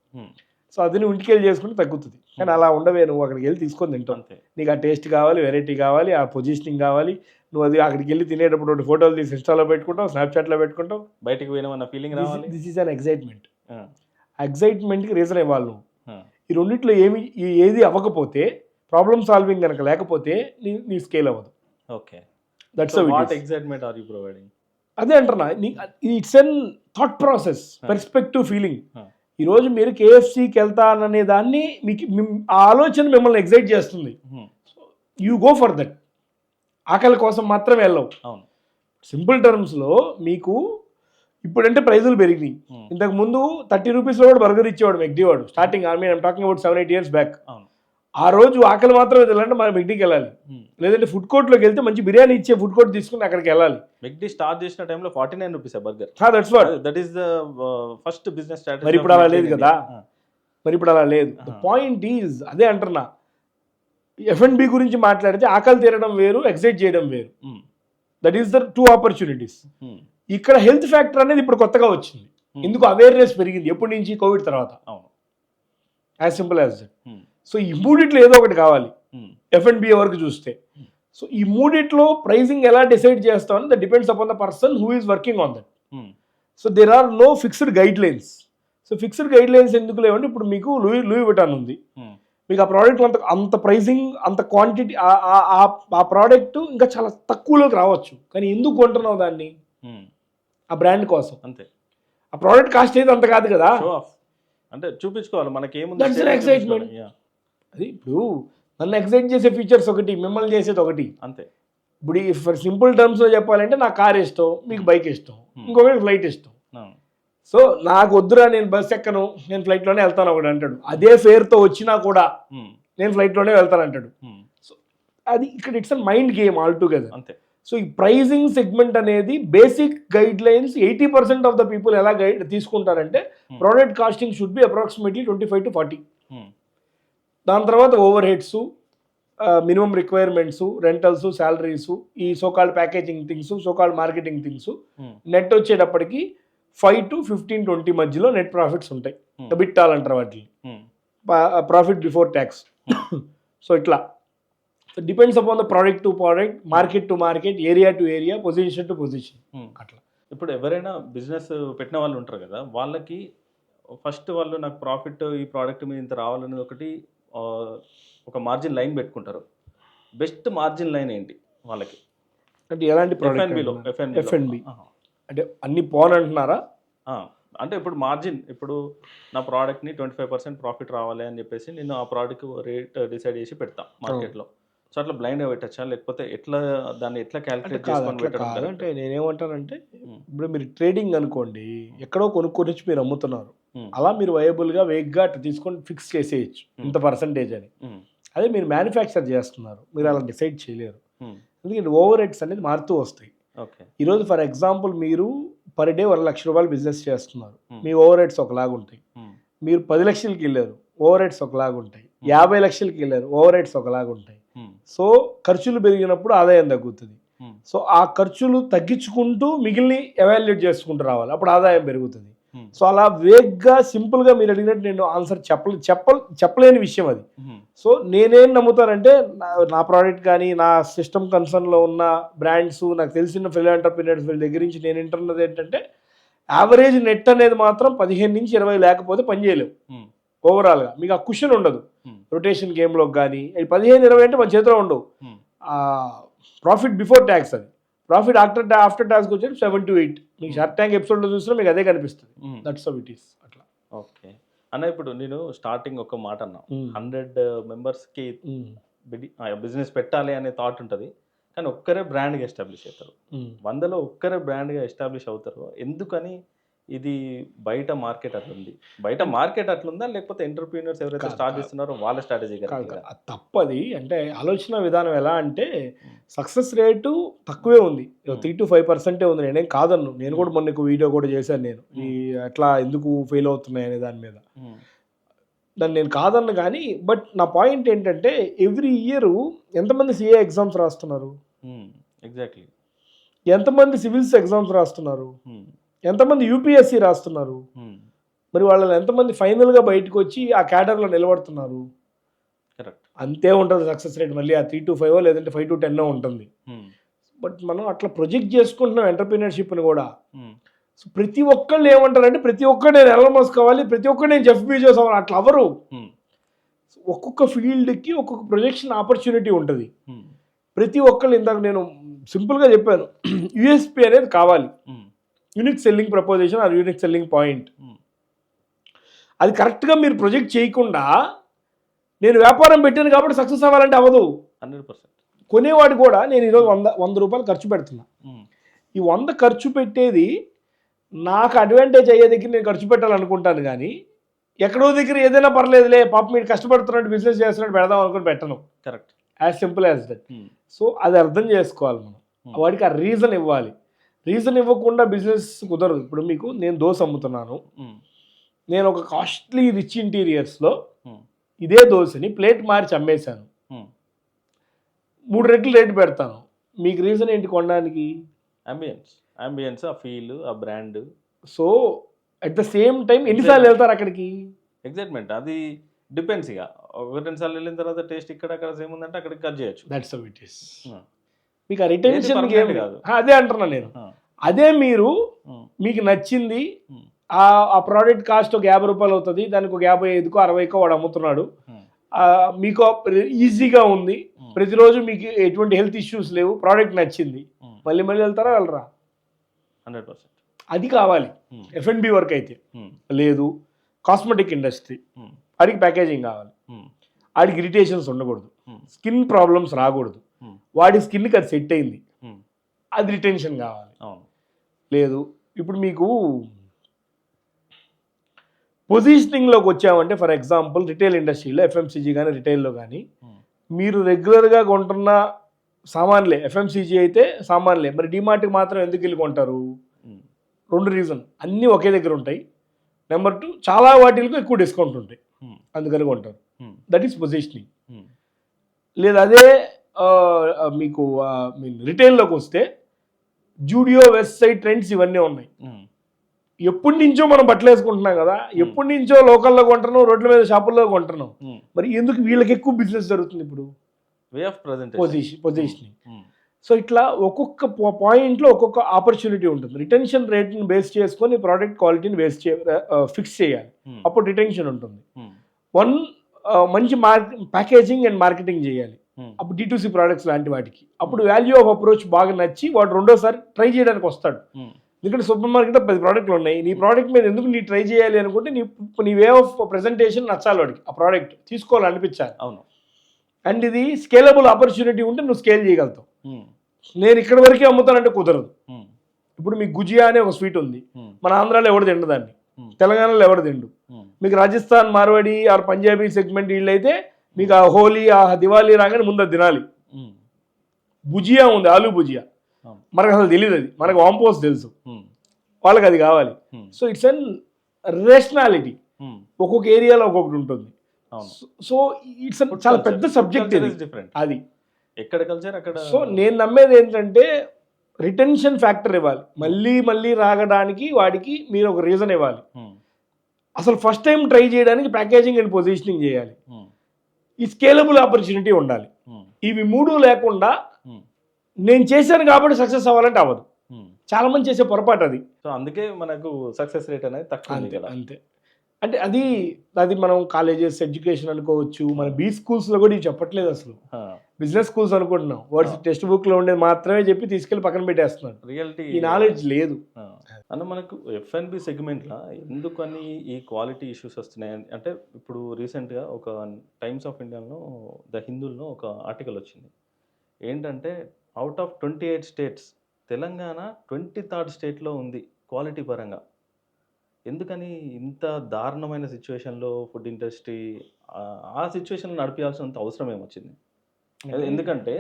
సో అది నువ్వు ఇంటికి వెళ్ళి చేసుకుంటే తగ్గుతుంది. కానీ అలా ఉండవే, నువ్వు అక్కడికి వెళ్ళి తీసుకొని తింటావు. నీకు ఆ టేస్ట్ కావాలి, వెరైటీ కావాలి, ఆ పొజిషనింగ్ కావాలి. నువ్వు అది అక్కడికి వెళ్ళి తినేటప్పుడు 2 ఫోటోలు తీసి ఇన్స్టాలో పెట్టుకుంటావు, స్నాప్చాట్లో పెట్టుకుంటావు, బయటికి పోయినా ఫీలింగ్ రావాలి. This is an excitement. ఎగ్జైట్మెంట్కి రీజన్ ఇవ్వాలి నువ్వు. ఈ రెండిట్లో ఏది అవ్వకపోతే, ప్రాబ్లమ్ సాల్వింగ్ కనుక లేకపోతే నీ స్కేల్ అవ్వదు. Okay, that's what excitement are you providing? అదే అంటున్నా, it's an thought process, perspective feeling. ఈరోజు మీరు కేఎఫ్సీకి వెళ్తాననే దాన్ని మీకు ఆ ఆలోచన మిమ్మల్ని ఎగ్జైట్ చేస్తుంది. You go for that. ఆకలి కోసం మాత్రమే వెళ్ళవు. సింపుల్ టర్మ్స్లో మీకు ఇప్పుడంటే ప్రైజులు పెరిగినాయి. ఇంతకు ముందు 30 రూపీస్లో కూడా బర్గర్ ఇచ్చేవాడు మెక్డీ వాడు, starting. I'm talking about 7-8 years back. ఆ రోజు ఆకలి మాత్రమే వెళ్ళాలంటే మనం మెక్డీకి వెళ్ళాలి, లేదంటే ఫుడ్ కోర్ట్లోకి వెళ్తే మంచి బిర్యానీ ఇచ్చే ఫుడ్ కోర్ట్ తీసుకుని అక్కడికి వెళ్ళాలి. మెక్డీ స్టార్ట్ చేసిన టైంలో 49 rupees burger. That's what, that is the first business strategy. మరి ఇప్పుడు అలా లేదు కదా, ద పాయింట్ ఈజ్ అదే అంటున్నా. F&B గురించి మాట్లాడితే ఆకలి తీరడం వేరు, ఎగ్జైట్ చేయడం వేరు. That is the 2 opportunities. ఇక్కడ హెల్త్ ఫ్యాక్టర్ అనేది ఇప్పుడు కొత్తగా వచ్చింది. ఎందుకు అవేర్నెస్ పెరిగింది ఎప్పటి నుంచి? కోవిడ్ తర్వాత. As simple as that. So ఈ మూడిట్లో ఏదో ఒకటి కావాలి F&B వరకు చూస్తే. సో ఈ మూడిట్లో ప్రైజింగ్ ఎలా డిసైడ్ చేస్తామని that depends upon the person who is working on that. So there are no fixed guidelines. So fixed guidelines ఎందుకు లేవంటే, ఇప్పుడు మీకు లూయి విటాన్ ఉంది, మీకు ఆ ప్రోడక్ట్ అంత ప్రైజింగ్, అంత క్వాంటిటీ, ఆ ప్రోడక్ట్ ఇంకా చాలా తక్కువలోకి రావచ్చు, కానీ ఎందుకు కొంటున్నావు దాన్ని? ఆ బ్రాండ్ కోసం. అంతే. ఆ ప్రోడక్ట్ కాస్ట్ అయితే అంత కాదు కదా, అంటే చూపించుకోవాలి మనకి ఏముంది. That's an excitement. అది ఇప్పుడు నన్ను ఎక్సైట్ చేసే ఫీచర్స్ ఒకటి, మిమ్మల్ని చేసేది ఒకటి. అంతే. ఇప్పుడు ఫర్ సింపుల్ టర్మ్స్లో చెప్పాలంటే నాకు కార్ ఇష్టం, మీకు బైక్ ఇష్టం, ఇంకొకటి ఫ్లైట్ ఇష్టం. సో నాకు వద్దురా, నేను బస్ ఎక్కను, నేను ఫ్లైట్లోనే వెళ్తాను ఒకటి అంటాడు. అదే ఫేర్తో వచ్చినా కూడా నేను ఫ్లైట్లోనే వెళ్తాను అంటాడు. సో అది ఇక్కడ it's a mind game all together. అంతే. సో ఈ ప్రైజింగ్ సెగ్మెంట్ అనేది basic guidelines 80% of the people ఎలా గైడ్ తీసుకుంటారంటే, product costing should be approximately 25 to 40. దాని తర్వాత overheads, minimum requirements, rentals, salaries, ఈ so called packaging things, so called marketing things, net వచ్చేటప్పటికి 5 to 15-20 మధ్యలో నెట్ ప్రాఫిట్స్ ఉంటాయి. బిట్టాల్ అంటారు వాటిని, ప్రాఫిట్ బిఫోర్ ట్యాక్స్. సో ఇట్లా depends upon the product to product, market to market, area to area, position to position. అట్లా. ఇప్పుడు ఎవరైనా బిజినెస్ పెట్టిన వాళ్ళు ఉంటారు కదా, వాళ్ళకి ఫస్ట్ వాళ్ళు నాకు ప్రాఫిట్ ఈ ప్రోడక్ట్ మీద ఇంత రావాలనేది ఒకటి ఒక మార్జిన్ లైన్ పెట్టుకుంటారు. బెస్ట్ మార్జిన్ లైన్ ఏంటి వాళ్ళకి? అంటే ఎలాంటి F&B అంటే అన్ని పోన్ అంటున్నారా? అంటే ఇప్పుడు మార్జిన్, ఇప్పుడు నా ప్రోడక్ట్ని 25% ప్రాఫిట్ రావాలి అని చెప్పేసి నేను ఆ ప్రోడక్ట్ రేట్ డిసైడ్ చేసి పెడతా మార్కెట్లో. సో అట్లా బ్లైండ్గా పెట్టచ్చా, లేకపోతే ఎట్లా దాన్ని ఎట్లా క్యాలిక్యులేట్ చేసుకొని పెట్టడం? అంటే నేనేమంటానంటే, ఇప్పుడు మీరు ట్రేడింగ్ అనుకోండి, ఎక్కడో కొనుక్కొని వచ్చి మీరు అమ్ముతున్నారు, అలా మీరు వయబుల్గా వేగ్గా అట్లా తీసుకొని ఫిక్స్ చేసేయచ్చు ఇంత పర్సంటేజ్ అని. అదే మీరు మ్యానుఫ్యాక్చర్ చేస్తున్నారు, మీరు అలా డిసైడ్ చేయలేరు. ఎందుకంటే ఓవర్ హెడ్స్ అనేది మారుతూ వస్తాయి. ఈరోజు ఫర్ ఎగ్జాంపుల్ మీరు పర్ డే 1 లక్ష రూపాయలు బిజినెస్ చేస్తున్నారు, మీ ఓవర్ హెడ్స్ ఒకలాగా ఉంటాయి. మీరు 10 లక్షలకి వెళ్ళారు, ఓవర్ హెడ్స్ ఒకలాగా ఉంటాయి. 50 లక్షలకి వెళ్ళారు, ఓవర్ హెడ్స్ ఒకలాగా ఉంటాయి. సో ఖర్చులు పెరిగినప్పుడు ఆదాయం తగ్గుతుంది. సో ఆ ఖర్చులు తగ్గించుకుంటూ మిగిలిన ఎవాల్యుయేట్ చేసుకుంటూ రావాలి, అప్పుడు ఆదాయం పెరుగుతుంది. సో అలా వేగ్గా సింపుల్గా మీరు అడిగినట్టు నేను ఆన్సర్ చెప్పలేని విషయం అది. సో నేనేం నమ్ముతానంటే, నా ప్రోడక్ట్ కానీ నా సిస్టమ్ కన్సర్న్లో ఉన్న బ్రాండ్స్, నాకు తెలిసిన ఫెలో ఎంటర్ప్రీనర్స్ వీళ్ళ దగ్గర నుంచి నేను వింటున్నది ఏంటంటే, యావరేజ్ నెట్ అనేది మాత్రం 15 నుంచి 20 లేకపోతే పని చేయలేవు. ఓవరాల్గా మీకు ఆ క్వశ్చన్ ఉండదు రొటేషన్ గేమ్లో కానీ. 15-20 అంటే మన చేతిలో ఉండవు. ప్రాఫిట్ బిఫోర్ ట్యాక్స్ అది. ప్రాఫిట్ ఆఫ్టర్ టాక్స్కి వచ్చేది 7 to 8. మీకు షార్క్ ట్యాంక్ ఎపిసోడ్లో చూసినా మీకు అదే కనిపిస్తుంది. దట్స్ హౌ ఇట్ ఈస్ అట్లా. ఓకే అన్న, ఇప్పుడు నేను స్టార్టింగ్ ఒక మాట అన్నా, 100 మెంబర్స్కి బిజినెస్ పెట్టాలి అనే థాట్ ఉంటుంది, కానీ ఒక్కరే బ్రాండ్గా ఎస్టాబ్లిష్ అవుతారు. 100లో ఒక్కరే బ్రాండ్గా ఎస్టాబ్లిష్ అవుతారు. ఎందుకని ఇది బయట మార్కెట్ అట్లుంది? బయట మార్కెట్ అట్లుందా, లేకపోతే ఎంటర్‌ప్రెన్యూర్స్ ఎవరైతే స్టార్ట్ చేస్తున్నారో వాళ్ళ స్ట్రాటజీ కాదు, అది తప్పది. అంటే ఆలోచన విధానం ఎలా అంటే సక్సెస్ రేటు తక్కువే ఉంది, 3 to 5% ఉంది. నేనేం కాదన్ను. నేను కూడా మొన్న వీడియో కూడా చేశాను నేను, ఈ ఎట్లా ఎందుకు ఫెయిల్ అవుతున్నాయి అనే దాని మీద. దాన్ని నేను కాదన్ను, కానీ బట్ నా పాయింట్ ఏంటంటే ఎవ్రీ ఇయర్ ఎంతమంది సిఏ ఎగ్జామ్స్ రాస్తున్నారు, ఎగ్జాక్ట్లీ ఎంతమంది సివిల్స్ ఎగ్జామ్స్ రాస్తున్నారు, ఎంతమంది యూపీఎస్సీ రాస్తున్నారు, మరి వాళ్ళు ఎంతమంది ఫైనల్గా బయటకు వచ్చి ఆ క్యాడర్లో నిలబడుతున్నారు. కరెక్ట్, అంతే ఉంటుంది సక్సెస్ రేట్. మళ్ళీ ఆ 3 to 5 లేదంటే 5 to 10 ఉంటుంది. బట్ మనం అట్లా ప్రొజెక్ట్ చేసుకుంటున్నాం ఎంటర్‌ప్రెన్యూర్‌షిప్ని కూడా. సో ప్రతి ఒక్కళ్ళు ఏమంటారంటే ప్రతి ఒక్కరు నేను ఎలన్ మస్క్ కావాలి, ప్రతి ఒక్కరు నేను జెఫ్ బెజోస్ అవ్వాలి. అట్లా ఎవరు, ఒక్కొక్క ఫీల్డ్కి ఒక్కొక్క ప్రొజెక్షన్ ఆపర్చునిటీ ఉంటుంది. ప్రతి ఒక్కళ్ళు, ఇందాక నేను సింపుల్గా చెప్పాను, యూఎస్పీ అనేది కావాలి, unique selling proposition or unique selling point. అది కరెక్ట్గా మీరు ప్రొజెక్ట్ చేయకుండా నేను వ్యాపారం పెట్టాను కాబట్టి సక్సెస్ అవ్వాలంటే అవ్వదు. 100%. కొనేవాడు కూడా నేను ఈరోజు 100 రూపాయలు ఖర్చు పెడుతున్నా, ఈ 100 ఖర్చు పెట్టేది నాకు అడ్వాంటేజ్ అయ్యే దగ్గర నేను ఖర్చు పెట్టాలనుకుంటాను, కానీ ఎక్కడో దగ్గర ఏదైనా పర్లేదులే పాప మీరు కష్టపడుతున్నట్టు బిజినెస్ చేస్తున్నట్టు పెడదాం అనుకుని పెట్టను. Correct, as simple as that. So అది అర్థం చేసుకోవాలి మనం, వాడికి ఆ రీజన్ ఇవ్వాలి. రీజన్ ఇవ్వకుండా బిజినెస్ కుదరదు. ఇప్పుడు మీకు నేను దోశ అమ్ముతున్నాను, నేను ఒక కాస్ట్లీ రిచ్ ఇంటీరియర్స్లో ఇదే దోశని ప్లేట్ మార్చి అమ్మేశాను, 3 రెట్లు రేటు పెడతాను. మీకు రీజన్ ఏంటి కొనడానికి? అంబియన్స్, ఆ ఫీల్, ఆ brand. So at the same time ఎన్నిసార్లు వెళ్తారు అక్కడికి? ఎగ్జైట్మెంట్, అది డిపెండ్స్. ఇక 1-2 సార్లు వెళ్ళిన తర్వాత టేస్ట్ ఇక్కడ సేమ్ ఉందంటే అక్కడికి కట్ చేయొచ్చు. That's how it is. మీకు ఆ రిటెన్షన్ కాదు, అదే అంటున్నా నేను. అదే మీరు మీకు నచ్చింది, ఆ ప్రోడక్ట్ కాస్ట్ ఒక 50 రూపాయలు అవుతుంది, దానికి ఒక 55కో 60కో వాడు అమ్ముతున్నాడు, మీకు ఈజీగా ఉంది, ప్రతిరోజు మీకు ఎటువంటి హెల్త్ ఇష్యూస్ లేవు, ప్రోడక్ట్ నచ్చింది, మళ్ళీ వెళ్తారా వెళ్ళరా? 100%. అది కావాలి. F&B వర్క్ అయితే లేదు, కాస్మెటిక్ ఇండస్ట్రీ, వాడికి ప్యాకేజింగ్ కావాలి, వాడికి ఇరిటేషన్స్ ఉండకూడదు, స్కిన్ ప్రాబ్లమ్స్ రాకూడదు, వాడి స్కిన్కి అది సెట్ అయింది, అది రిటెన్షన్ కావాలి. లేదు, ఇప్పుడు మీకు పొజిషనింగ్లోకి వచ్చామంటే ఫర్ ఎగ్జాంపుల్ రిటైల్ ఇండస్ట్రీలో, FMCG కానీ రిటైల్లో కానీ మీరు రెగ్యులర్గా కొంటున్న సామాన్లే, FMCG అయితే సామాన్లే, మరి డిమార్ట్కి మాత్రం ఎందుకు వెళ్ళి కొంటారు? 2 రీజన్, అన్నీ ఒకే దగ్గర ఉంటాయి. నెంబర్ 2, చాలా వాటిలకు ఎక్కువ డిస్కౌంట్ ఉంటాయి, అందుకని కొంటారు. That is positioning. లేదా అదే మీకు రిటైల్లోకి వస్తే జూడియో, వెస్ట్ సైడ్, ట్రెండ్స్ ఇవన్నీ ఉన్నాయి. ఎప్పటి నుంచో మనం బట్టలు వేసుకుంటున్నాం కదా, ఎప్పటి నుంచో లోకల్లో కొంటున్నాం, రోడ్ల మీద షాపుల్లో కొంటున్నాం, మరి ఎందుకు వీళ్ళకి ఎక్కువ బిజినెస్ జరుగుతుంది? ఇప్పుడు way of presentation, positioning. So ఇట్లా ఒక్కొక్క పాయింట్లో ఒక్కొక్క ఆపర్చునిటీ ఉంటుంది. రిటెన్షన్ రేట్ని బేస్ చేసుకొని ప్రోడక్ట్ క్వాలిటీని ఫిక్స్ చేయాలి, అప్పుడు రిటెన్షన్ ఉంటుంది. మంచి ప్యాకేజింగ్ అండ్ మార్కెటింగ్ చేయాలి, అప్పుడు D2C ప్రోడక్ట్స్ లాంటి వాటికి, అప్పుడు వాల్యూ ఆఫ్ అప్రోచ్ బాగా నచ్చి వాడు రెండోసారి ట్రై చేయడానికి వస్తాడు. ఎందుకంటే సూపర్ మార్కెట్లో 10 ప్రోడక్ట్లు ఉన్నాయి, నీ ప్రోడక్ట్ మీద ఎందుకు నీ ట్రై చేయాలి అనుకుంటే నీ వే ఆఫ్ ప్రెజెంటేషన్ నచ్చాలి, వాడికి ఆ ప్రోడక్ట్ తీసుకోవాలనిపించాలి. అవును. అండ్ ఇది స్కేలబుల్ ఆపర్చునిటీ ఉంటే నువ్వు స్కేల్ చేయగలుగుతావు. నేను ఇక్కడ వరకే అమ్ముతానంటే కుదరదు. ఇప్పుడు మీకు గుజియా అనే ఒక స్వీట్ ఉంది, మన ఆంధ్రాలో ఎవడు తిండు దాన్ని, తెలంగాణలో ఎవడు తిండు. మీకు రాజస్థాన్, మార్వాడి ఆర్ పంజాబీ సెగ్మెంట్ వీళ్ళు అయితే మీకు ఆ హోలీ, ఆ దివాళీ రాగానే ముందు తినాలి. భుజియా ఉంది, ఆలూ భుజియా, మనకు అసలు తెలియదు, అది మనకు వాంపోస్ తెలుసు, వాళ్ళకి అది కావాలి. సో ఇట్స్ అన్ రేషనాలిటీ, ఒక్కొక్క ఏరియాలో ఒక్కొక్కటి ఉంటుంది. సో ఇట్స్ చాలా పెద్ద సబ్జెక్ట్ అది, ఎక్కడ కల్చర్ అక్కడ. సో నేను నమ్మేది ఏంటంటే రిటెన్షన్ ఫ్యాక్టర్ ఇవ్వాలి, మళ్ళీ మళ్ళీ రాగడానికి వాడికి మీరు ఒక రీజన్ ఇవ్వాలి. అసలు ఫస్ట్ టైం ట్రై చేయడానికి ప్యాకేజింగ్ అండ్ పొజిషనింగ్ చేయాలి, ఈ స్కేలబుల్ ఆపర్చునిటీ ఉండాలి. ఇవి 3 లేకుండా నేను చేశాను కాబట్టి సక్సెస్ అవ్వాలంటే అవ్వదు. చాలా మంది చేసే పొరపాటు అది. సో అందుకే మనకు సక్సెస్ రేట్ అనేది తక్కువ. అంతే. అంటే అది మనం కాలేజెస్ ఎడ్యుకేషన్ అనుకోవచ్చు, మన బీ స్కూల్స్లో కూడా ఇవి చెప్పట్లేదు అసలు. బిజినెస్ స్కూల్స్ అనుకుంటున్నాం, వర్డ్స్ టెక్స్ట్ బుక్లో ఉండేది మాత్రమే చెప్పి తీసుకెళ్ళి పక్కన పెట్టేస్తున్నాడు. రియాలిటీ ఈ నాలెడ్జ్ లేదు. అన్న మనకు F&B సెగ్మెంట్లో ఎందుకని ఈ క్వాలిటీ ఇష్యూస్ వస్తున్నాయి అంటే ఇప్పుడు రీసెంట్గా ఒక టైమ్స్ ఆఫ్ ఇండియాలో ద హిందూలో ఒక ఆర్టికల్ వచ్చింది. ఏంటంటే out of 28 states Telangana 23rd స్టేట్లో ఉంది క్వాలిటీ పరంగా. ఎందుకని ఇంత దారుణమైన సిచ్యువేషన్లో ఫుడ్ ఇండస్ట్రీ ఆ సిచ్యువేషన్ నడిపించాల్సినంత అవసరం ఏమొచ్చింది? ఎందుకంటే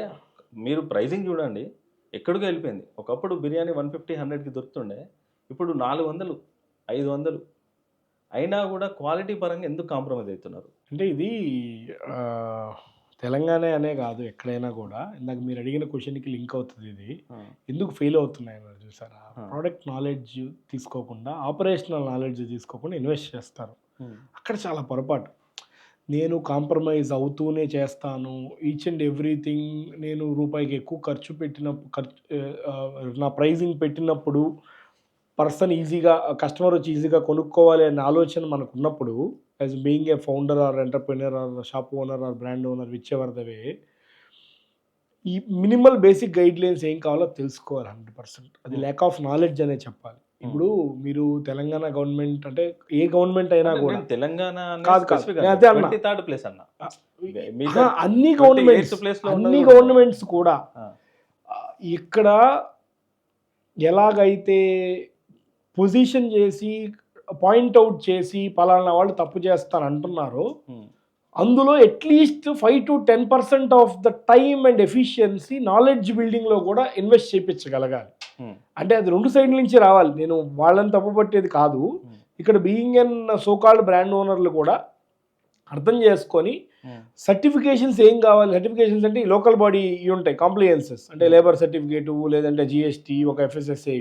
మీరు ప్రైజింగ్ చూడండి, ఎక్కడికో వెళ్ళిపోయింది. ఒకప్పుడు బిర్యానీ 150, 100కి దొరుకుతుండే, ఇప్పుడు 400, 500 అయినా కూడా క్వాలిటీ పరంగా ఎందుకు కాంప్రమైజ్ అవుతున్నారు? అంటే ఇది తెలంగాణ అనే కాదు, ఎక్కడైనా కూడా ఇందాక మీరు అడిగిన క్వశ్చన్కి లింక్ అవుతుంది. ఇది ఎందుకు ఫెయిల్ అవుతున్నాయి అన్నారు చూసారా? ప్రోడక్ట్ నాలెడ్జ్ తీసుకోకుండా, ఆపరేషనల్ నాలెడ్జ్ తీసుకోకుండా ఇన్వెస్ట్ చేస్తారు. అక్కడ చాలా పొరపాటు. నేను కాంప్రమైజ్ అవుతూనే చేస్తాను, ఈచ్ అండ్ ఎవ్రీథింగ్ నేను రూపాయికి ఎక్కువ ఖర్చు నా ప్రైజింగ్ పెట్టినప్పుడు పర్సన్ ఈజీగా, కస్టమర్ వచ్చి ఈజీగా కొనుక్కోవాలి అనే ఆలోచన మనకు ఉన్నప్పుడు, as being a founder or entrepreneur or shop owner or brand owner, whichever the way, ఈ మినిమల్ బేసిక్ గైడ్ లైన్స్ ఏం కావాలో తెలుసుకోవాలి 100%. అది ల్యాక్ ఆఫ్ నాలెడ్జ్ అనే చెప్పాలి. ఇప్పుడు మీరు తెలంగాణ గవర్నమెంట్ అంటే ఏ గవర్నమెంట్ అయినా కూడా తెలంగాణ అన్ని గవర్నమెంట్స్ కూడా ఇక్కడ ఎలాగైతే పొజిషన్ చేసి పాయింట్అవుట్ చేసి పలానా వాళ్ళు తప్పు చేస్తారు అంటున్నారో, అందులో at least 5 to 10% of the time and efficiency knowledge బిల్డింగ్లో కూడా ఇన్వెస్ట్ చేయించగలగాలి. అంటే అది 2 సైడ్ల నుంచి రావాలి. నేను వాళ్ళని తప్పుపట్టేది కాదు. ఇక్కడ బీయింగ్ ఎన్ సోకాల్డ్ బ్రాండ్ ఓనర్లు కూడా అర్థం చేసుకొని సర్టిఫికేషన్స్ ఏం కావాలి, సర్టిఫికేషన్స్ అంటే లోకల్ బాడీ ఇవి ఉంటాయి, కాంప్లియన్సెస్ అంటే లేబర్ సర్టిఫికేటు, లేదంటే జిఎస్టీ, ఒక FSSA,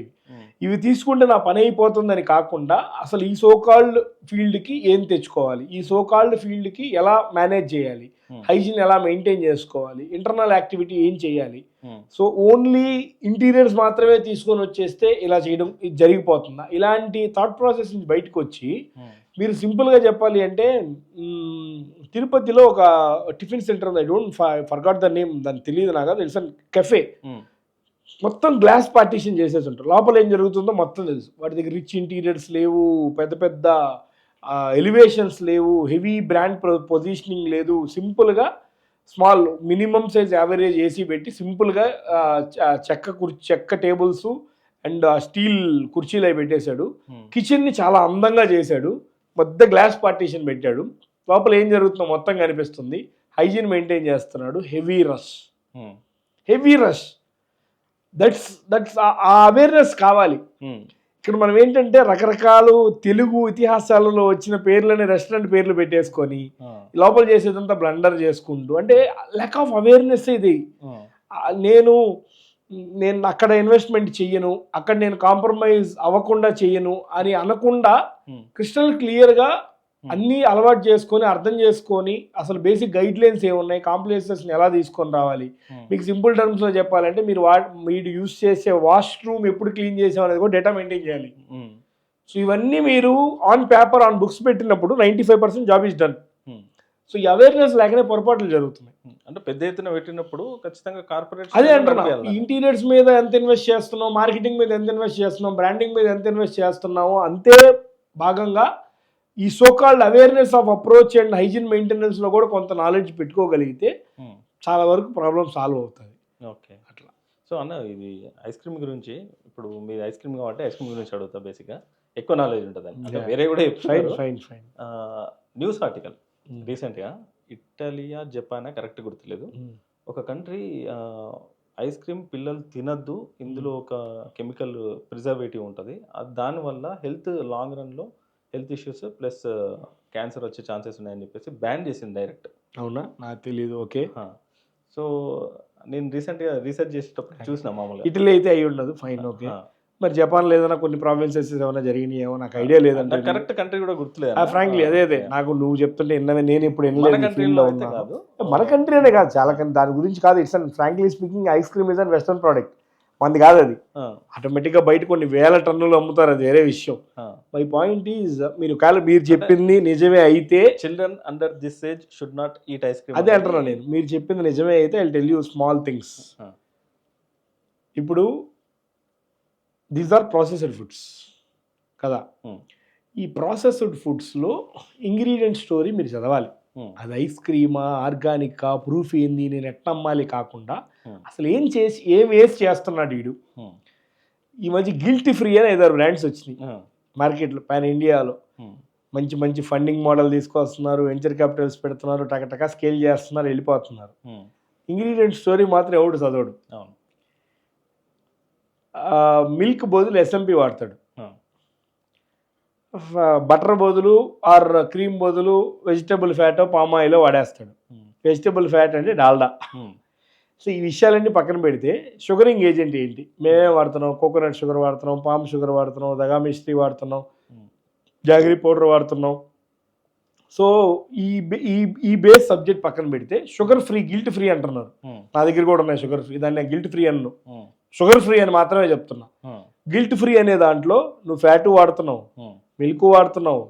ఇవి తీసుకుంటే నా పని అయిపోతుందని కాకుండా అసలు ఈ సోకాల్డ్ ఫీల్డ్కి ఏం తెచ్చుకోవాలి, ఈ సోకాల్డ్ ఫీల్డ్కి ఎలా మేనేజ్ చేయాలి, హైజీన్ ఎలా మెయింటైన్ చేసుకోవాలి, ఇంటర్నల్ యాక్టివిటీ ఏం చేయాలి. సో ఓన్లీ ఇంటీరియర్స్ మాత్రమే తీసుకొని వచ్చేస్తే ఇలా చేయడం ఇది జరిగిపోతుందా? ఇలాంటి థాట్ ప్రాసెస్ నుంచి బయటకు వచ్చి మీరు సింపుల్గా చెప్పాలి అంటే, తిరుపతిలో ఒక టిఫిన్ సెంటర్ ఉంది, I don't forgot the name, దాన్ని తెలియదు నాకు, తెలుసు కెఫే, మొత్తం గ్లాస్ పార్టీషన్ చేసేసి ఉంటారు. లోపల ఏం జరుగుతుందో మొత్తం తెలుసు. వాటి దగ్గర రిచ్ ఇంటీరియర్స్ లేవు, పెద్ద పెద్ద ఎలివేషన్స్ లేవు, హెవీ బ్రాండ్ పొజిషనింగ్ లేదు, సింపుల్గా small minimum size average AC పెట్టి సింపుల్గా చెక్క టేబుల్స్ అండ్ స్టీల్ కుర్చీలు అవి పెట్టేశాడు. కిచెన్ని చాలా అందంగా చేశాడు, పెద్ద గ్లాస్ పార్టీషన్ పెట్టాడు. లోపల ఏం జరుగుతుందో మొత్తం కనిపిస్తుంది, హైజీన్ మెయింటైన్ చేస్తున్నాడు. హెవీ రష్ దట్స్ ఆ అవేర్నెస్ కావాలి. ఇక్కడ మనం ఏంటంటే రకరకాలు తెలుగు ఇతిహాసాలలో వచ్చిన పేర్లని రెస్టారెంట్ పేర్లు పెట్టేసుకొని లోపల చేసేదంతా బ్లండర్ చేసుకుంటూ, అంటే ల్యాక్ ఆఫ్ అవేర్నెస్ ఇది. నేను అక్కడ ఇన్వెస్ట్మెంట్ చెయ్యను, అక్కడ నేను కాంప్రమైజ్ అవ్వకుండా చెయ్యను అని అనకుండా క్రిస్టల్ క్లియర్గా అన్నీ అలవాటు చేసుకొని అర్థం చేసుకొని అసలు బేసిక్ గైడ్ లైన్స్ ఏమున్నాయి, కాంప్లియన్సెస్ని ఎలా తీసుకొని రావాలి. మీకు సింపుల్ టర్మ్స్లో చెప్పాలంటే మీరు యూజ్ చేసే వాష్రూమ్ ఎప్పుడు క్లీన్ చేసాం అనేది కూడా డేటా మెయింటైన్ చేయాలి. సో ఇవన్నీ మీరు ఆన్ పేపర్ ఆన్ బుక్స్ పెట్టినప్పుడు 95% జాబ్ ఈజ్ డన్. సో ఈ అవేర్నెస్ లేకనే పొరపాట్లు జరుగుతున్నాయి. అంటే పెద్ద ఎత్తున పెట్టినప్పుడు ఖచ్చితంగా కార్పొరేట్ అదే అంటున్నా, ఇంటీరియర్స్ మీద ఎంత ఇన్వెస్ట్ చేస్తున్నాం, మార్కెటింగ్ మీద ఎంత ఇన్వెస్ట్ చేస్తున్నాం, బ్రాండింగ్ మీద ఎంత ఇన్వెస్ట్ చేస్తున్నామో అంతే భాగంగా ఈ so called awareness of approach and hygiene మెయింటెనెన్స్లో కూడా కొంత నాలెడ్జ్ పెట్టుకోగలిగితే చాలా వరకు ప్రాబ్లమ్ సాల్వ్ అవుతుంది. ఓకే, అట్లా. సో అన్న, ఇది ఐస్ క్రీమ్ గురించి, ఇప్పుడు మీరు ఐస్ క్రీమ్ కాబట్టి ఐస్ క్రీమ్ గురించి అడుగుతా. బేసిక్గా ఎక్కువ నాలెడ్జ్ ఉంటుంది అంటే వేరే కూడా ఫైన్ న్యూస్ ఆర్టికల్ రీసెంట్గా ఇటలియా జపానా కరెక్ట్ గుర్తులేదు, ఒక కంట్రీ ఐస్ క్రీమ్ పిల్లలు తినద్దు, ఇందులో ఒక కెమికల్ ప్రిజర్వేటివ్ ఉంటుంది, దానివల్ల హెల్త్ లాంగ్ రన్లో హెల్త్ ఇష్యూస్ ప్లస్ క్యాన్సర్ వచ్చే ఛాన్సెస్ ఉన్నాయని చెప్పేసి బ్యాన్ చేసింది డైరెక్ట్. అవునా, నాకు తెలియదు. ఓకే. సో నేను రీసెంట్గా రీసెర్చ్ చేసేటప్పుడు చూసిన, మామూలుగా ఇటలీ అయితే అయి ఉండదు. Fine, okay. మరి జపాన్ లేదన్నా కొన్ని ప్రావిన్సెస్ ఏమైనా జరిగినాయేమో నాకు ఐడియా లేదంటే, కరెక్ట్ కంట్రీ కూడా గుర్తులేదు. ఫ్రాంక్లీ అదే నాకు నువ్వు చెప్తుంటే నేను ఇప్పుడు మన కంట్రీ అనే కాదు, చాలా దాని గురించి కాదు. It's and frankly speaking ice cream is and western product. మంది కాదు అది. ఆ, ఆటోమేటిక్గా బయట కొన్ని వేల టన్నులు అమ్ముతారు, అది వేరే విషయం. ఆ. మై పాయింట్ ఈజ్ మీరు చెప్పింది నిజమే అయితే, children under this age should not eat ice cream. అదే అంటున్నాను నేను, మీరు చెప్పింది నిజమే అయితే I tell you small things. ఇప్పుడు దీస్ ఆర్ ప్రాసెస్డ్ ఫుడ్స్ కదా. ఈ ప్రాసెస్డ్ ఫుడ్స్లో ఇంగ్రీడియంట్ స్టోరీ మీరు చదవాలి. అది ఐస్ క్రీమా, ఆర్గానికా, ప్రూఫ్ ఏంది, నేను ఎట్లా అమ్మాలి కాకుండా అసలు ఏం వేస్ట్ చేస్తున్నాడు వీడు. ఈ మధ్య గిల్టీ ఫ్రీ అని 5-6 బ్రాండ్స్ వచ్చినాయి మార్కెట్లో పాన్ ఇండియాలో. మంచి మంచి ఫండింగ్ మోడల్ తీసుకొస్తున్నారు, వెంచర్ క్యాపిటల్స్ పెడుతున్నారు, టకటకా స్కేల్ చేస్తున్నారు, వెళ్ళిపోతున్నారు. ఇంగ్రీడియంట్ స్టోరీ మాత్రం ఎవడు చదవడు. మిల్క్ బదులు ఎస్ఎంపి వాడతాడు, బటర్ బదులు ఆర్ క్రీమ్ బదులు వెజిటబుల్ ఫ్యాట్ పామ్ ఆయిల్ వాడేస్తాడు. వెజిటబుల్ ఫ్యాట్ అంటే డాల్డా. సో ఈ విషయాలన్నీ పక్కన పెడితే షుగరింగ్ ఏజెంట్ ఏంటి, మేమేం వాడుతున్నాం, కోకోనట్ షుగర్ వాడుతున్నాం, పామ్ షుగర్ వాడుతున్నాం, దగా మిస్ట్రీ వాడుతున్నాం, జాగరీ పౌడర్ వాడుతున్నాం. సో ఈ బేస్ సబ్జెక్ట్ పక్కన పెడితే షుగర్ ఫ్రీ, గిల్ట్ ఫ్రీ అంటున్నారు. నా దగ్గర కూడా ఉన్నాయి షుగర్ ఫ్రీ, దాన్ని గిల్ట్ ఫ్రీ అన్ను, షుగర్ ఫ్రీ అని మాత్రమే చెప్తున్నా. గిల్ట్ ఫ్రీ అనే దాంట్లో నువ్వు ఫ్యాట్ వాడుతున్నావు, మిల్క్ వాడుతున్నావు,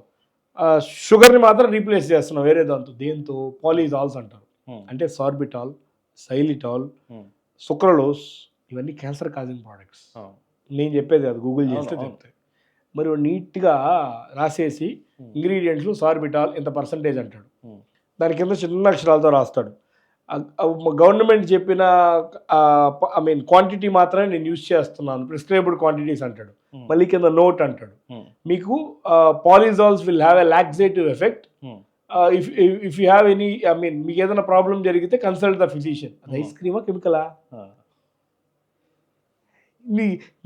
షుగర్ని మాత్రం రీప్లేస్ చేస్తున్నావు వేరే దాంతో. దేంతో? పాలీజాల్స్ అంటారు, అంటే సార్బిటాల్, సైలిటాల్, సుక్రలోస్, ఇవన్నీ క్యాన్సర్ కాజింగ్ ప్రోడక్ట్స్. నేను చెప్పేది అది గూగుల్ చేస్తే చెప్తాయి. మరి నీట్గా రాసేసి ఇంగ్రీడియంట్స్ సార్బిటాల్ ఇంత పర్సంటేజ్ అంటాడు, దాని కింద చిన్న అక్షరాలతో రాస్తాడు. గవర్నమెంట్ చెప్పిన క్వాంటిటీ మాత్రమే నేను యూజ్ చేస్తున్నాను, ప్రిస్క్రైబ్డ్ క్వాంటిటీస్ అంటాడు. మళ్ళీ కింద నోట్ అంటాడు, మీకు polyols will have a laxative effect, if you have any మీకు ఏదైనా ప్రాబ్లం జరిగితే కన్సల్ట్ ద ఫిజిషియన్. అది ఐస్ క్రీమా కెమికలా?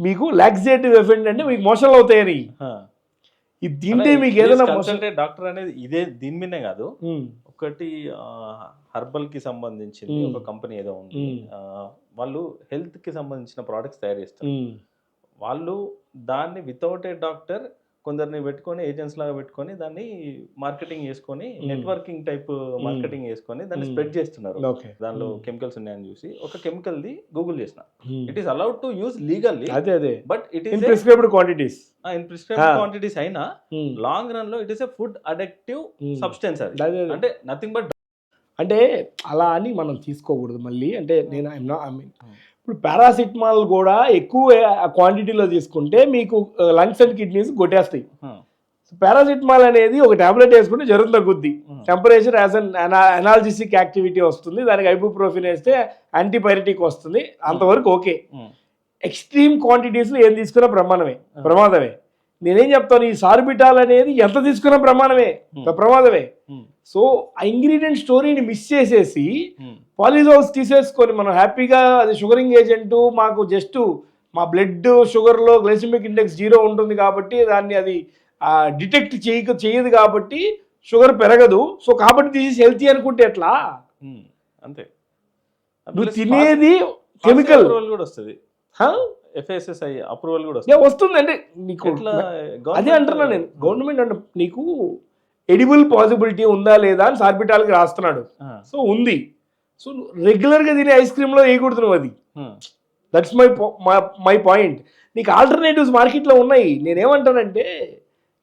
మీకు లాక్సేటివ్ ఎఫెక్ట్ అంటే మీకు మోషన్లు అవుతాయని, ఇది తింటే మీకు ఏదైనా డాక్టర్ అనేది ఇదే దీని మీదే కాదు. ఒకటి హర్బల్ కి సంబంధించింది ఒక కంపెనీ ఏదో ఉంది, వాళ్ళు హెల్త్ కి సంబంధించిన ప్రోడక్ట్స్ తయారు చేస్తారు. వాళ్ళు దాన్ని వితౌట్ ఏ డాక్టర్ కొందరిని పెట్టుకొని ఏజెంట్స్ లాగా పెట్టుకొని దాన్ని మార్కెటింగ్ చేసుకొని నెట్వర్కింగ్ టైప్ మార్కెటింగ్ చేసుకొని దాన్ని స్ప్రెడ్ చేస్తున్నారు. దానిలో కెమికల్స్ ఉన్నాయని చూసి ఒక కెమికల్ ది గూగుల్ చేసిన, it is allowed to use legally, but it is prescribed quantities. In prescribed quantities అయినా లాంగ్ రన్ లో it is a food addictive substance. అది అంటే నథింగ్ బట్, అంటే అలా అని మనం తీసుకోకూడదు మళ్ళీ. అంటే నేను ఇప్పుడు పారాసిటమాల్ కూడా ఎక్కువ క్వాంటిటీలో తీసుకుంటే మీకు లంగ్స్ అండ్ కిడ్నీస్ కొట్టేస్తాయి. పారాసిటమాల్ అనేది ఒక టాబ్లెట్ వేసుకుంటే జ్వరం తగ్గుద్ది, టెంపరేచర్ యాజ్ అన్ అనాల్జిసిక్ యాక్టివిటీ వస్తుంది, దానికి ఐబుప్రోఫిన్ వేస్తే యాంటీపైరటిక్ వస్తుంది, అంతవరకు ఓకే. ఎక్స్ట్రీమ్ క్వాంటిటీస్లో ఏం తీసుకున్నా ప్రమాదమే. నేనేం చెప్తాను, ఈ సార్బిటాల్ అనేది ఎంత తీసుకున్నా ప్రమాదమే. సో ఆ ఇంగ్రీడియంట్ స్టోరీని మిస్ చేసేసి పాలిజాల్స్ తీసేసుకొని మనం హ్యాపీగా అది షుగరింగ్ ఏజెంట్, మాకు జస్ట్ మా బ్లడ్ షుగర్లో గ్లైసిమిక్ ఇండెక్స్ 0 ఉంటుంది కాబట్టి దాన్ని అది డిటెక్ట్ చేయదు కాబట్టి షుగర్ పెరగదు, సో కాబట్టి తీసేసి హెల్తీ అనుకుంటే ఎట్లా? అంతే, నువ్వు తినేది కెమికల్ కూడా వస్తుంది, FSSAI అప్రూవల్ కూడా వస్తుంది. అంటే నీకు అదే అంటున్నా నేను, గవర్నమెంట్ అంటే నీకు ఎడిబుల్ పాసిబిలిటీ ఉందా లేదా అని సార్బిటాల్కి రాస్తున్నాడు. సో ఉంది, సో రెగ్యులర్గా తినే ఐస్ క్రీమ్లో వేయకూడదు నువ్వు అది. That's my point. నీకు ఆల్టర్నేటివ్స్ మార్కెట్లో ఉన్నాయి. నేనేమంటానంటే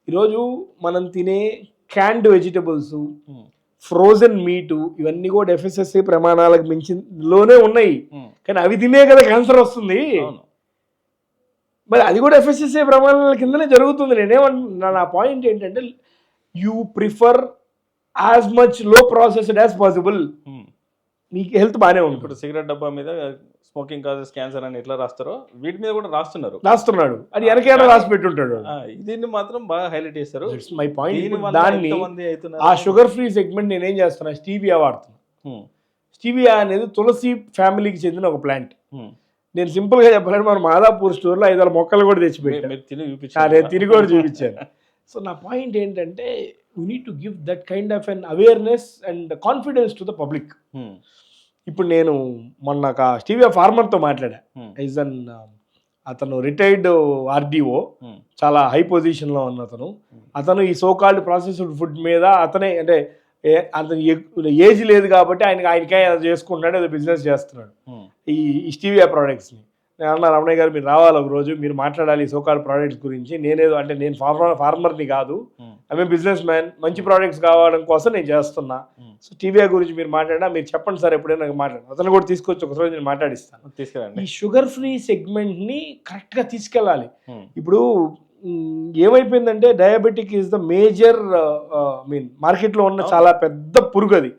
ఈరోజు మనం తినే క్యాన్డ్ వెజిటబుల్స్, ఫ్రోజన్ మీటు, ఇవన్నీ కూడా FSSAI ప్రమాణాలకు మించిలోనే ఉన్నాయి, కానీ అవి తినే కదా క్యాన్సర్ వస్తుంది. మరి అది కూడా FSSAI ప్రమాణాల కిందనే జరుగుతుంది. నేనేమంటున్నా, నా పాయింట్ ఏంటంటే యూ ప్రిఫర్ యాజ్ మచ్ లో ప్రాసెస్డ్ యాజ్ పాసిబుల్, మీకు హెల్త్ బాగానే ఉంటుంది. ఇప్పుడు సిగరెట్ డబ్బా మీద స్మోకింగ్ కాజెస్ క్యాన్సర్ అని ఎట్లా రాస్తారో వీటి మీద కూడా రాస్తున్నాడు, అది వెనకైనా రాసి పెట్టుంటాడు. దీన్ని మాత్రం బాగా హైలైట్ చేస్తారు. My point. దాన్ని ఆ షుగర్ ఫ్రీ సెగ్మెంట్ నేనేం చేస్తున్నా, స్టీవియా వాడుతున్నా. స్టీవియా అనేది తులసి ఫ్యామిలీకి చెందిన ఒక ప్లాంట్. నేను సింపుల్గా చెప్పాలంటే మన మాదాపూర్ స్టోర్లో 5 మొక్కలు కూడా తెచ్చిపెట్టాను, నేను తిరిగి కూడా చూపించాను. సో నా పాయింట్ ఏంటంటే we need to give that kind of an awareness and confidence to the public. ఇప్పుడు నేను మొన్న ఒక స్టీవియా ఫార్మర్తో మాట్లాడా. అతను రిటైర్డ్ RDO, చాలా హై పొజిషన్లో ఉన్న అతను ఈ సోకాల్డ్ ప్రాసెస్డ్ ఫుడ్ మీద అతనే, అంటే అతను ఏజ్ లేదు కాబట్టి ఆయనకే చేసుకుంటున్నాడు, ఏదో బిజినెస్ చేస్తున్నాడు ఈ స్టీవియా ప్రోడక్ట్స్ని. నేను అన్నా రమణయ్య గారు మీరు రావాలి ఒక రోజు, మీరు మాట్లాడాలి సోకాల్ ప్రోడక్ట్స్ గురించి. నేనేదో అంటే నేను ఫార్మర్ని కాదు, ఐ బిజినెస్ మ్యాన్, మంచి ప్రోడక్ట్స్ కావడం కోసం నేను చేస్తున్నా. సో టీవీఆర్ గురించి మీరు మాట్లాడినా మీరు చెప్పండి సార్ ఎప్పుడైనా నాకు మాట్లాడండి. అతను కూడా తీసుకొచ్చి ఒకసారి నేను మాట్లాడిస్తాను. తీసుకురండి. ఈ షుగర్ ఫ్రీ సెగ్మెంట్ని కరెక్ట్గా తీసుకెళ్ళాలి. ఇప్పుడు ఏమైపోయిందంటే డయాబెటిక్ ఈజ్ ద మేజర్ మార్కెట్లో ఉన్న చాలా పెద్ద పురుగు అది.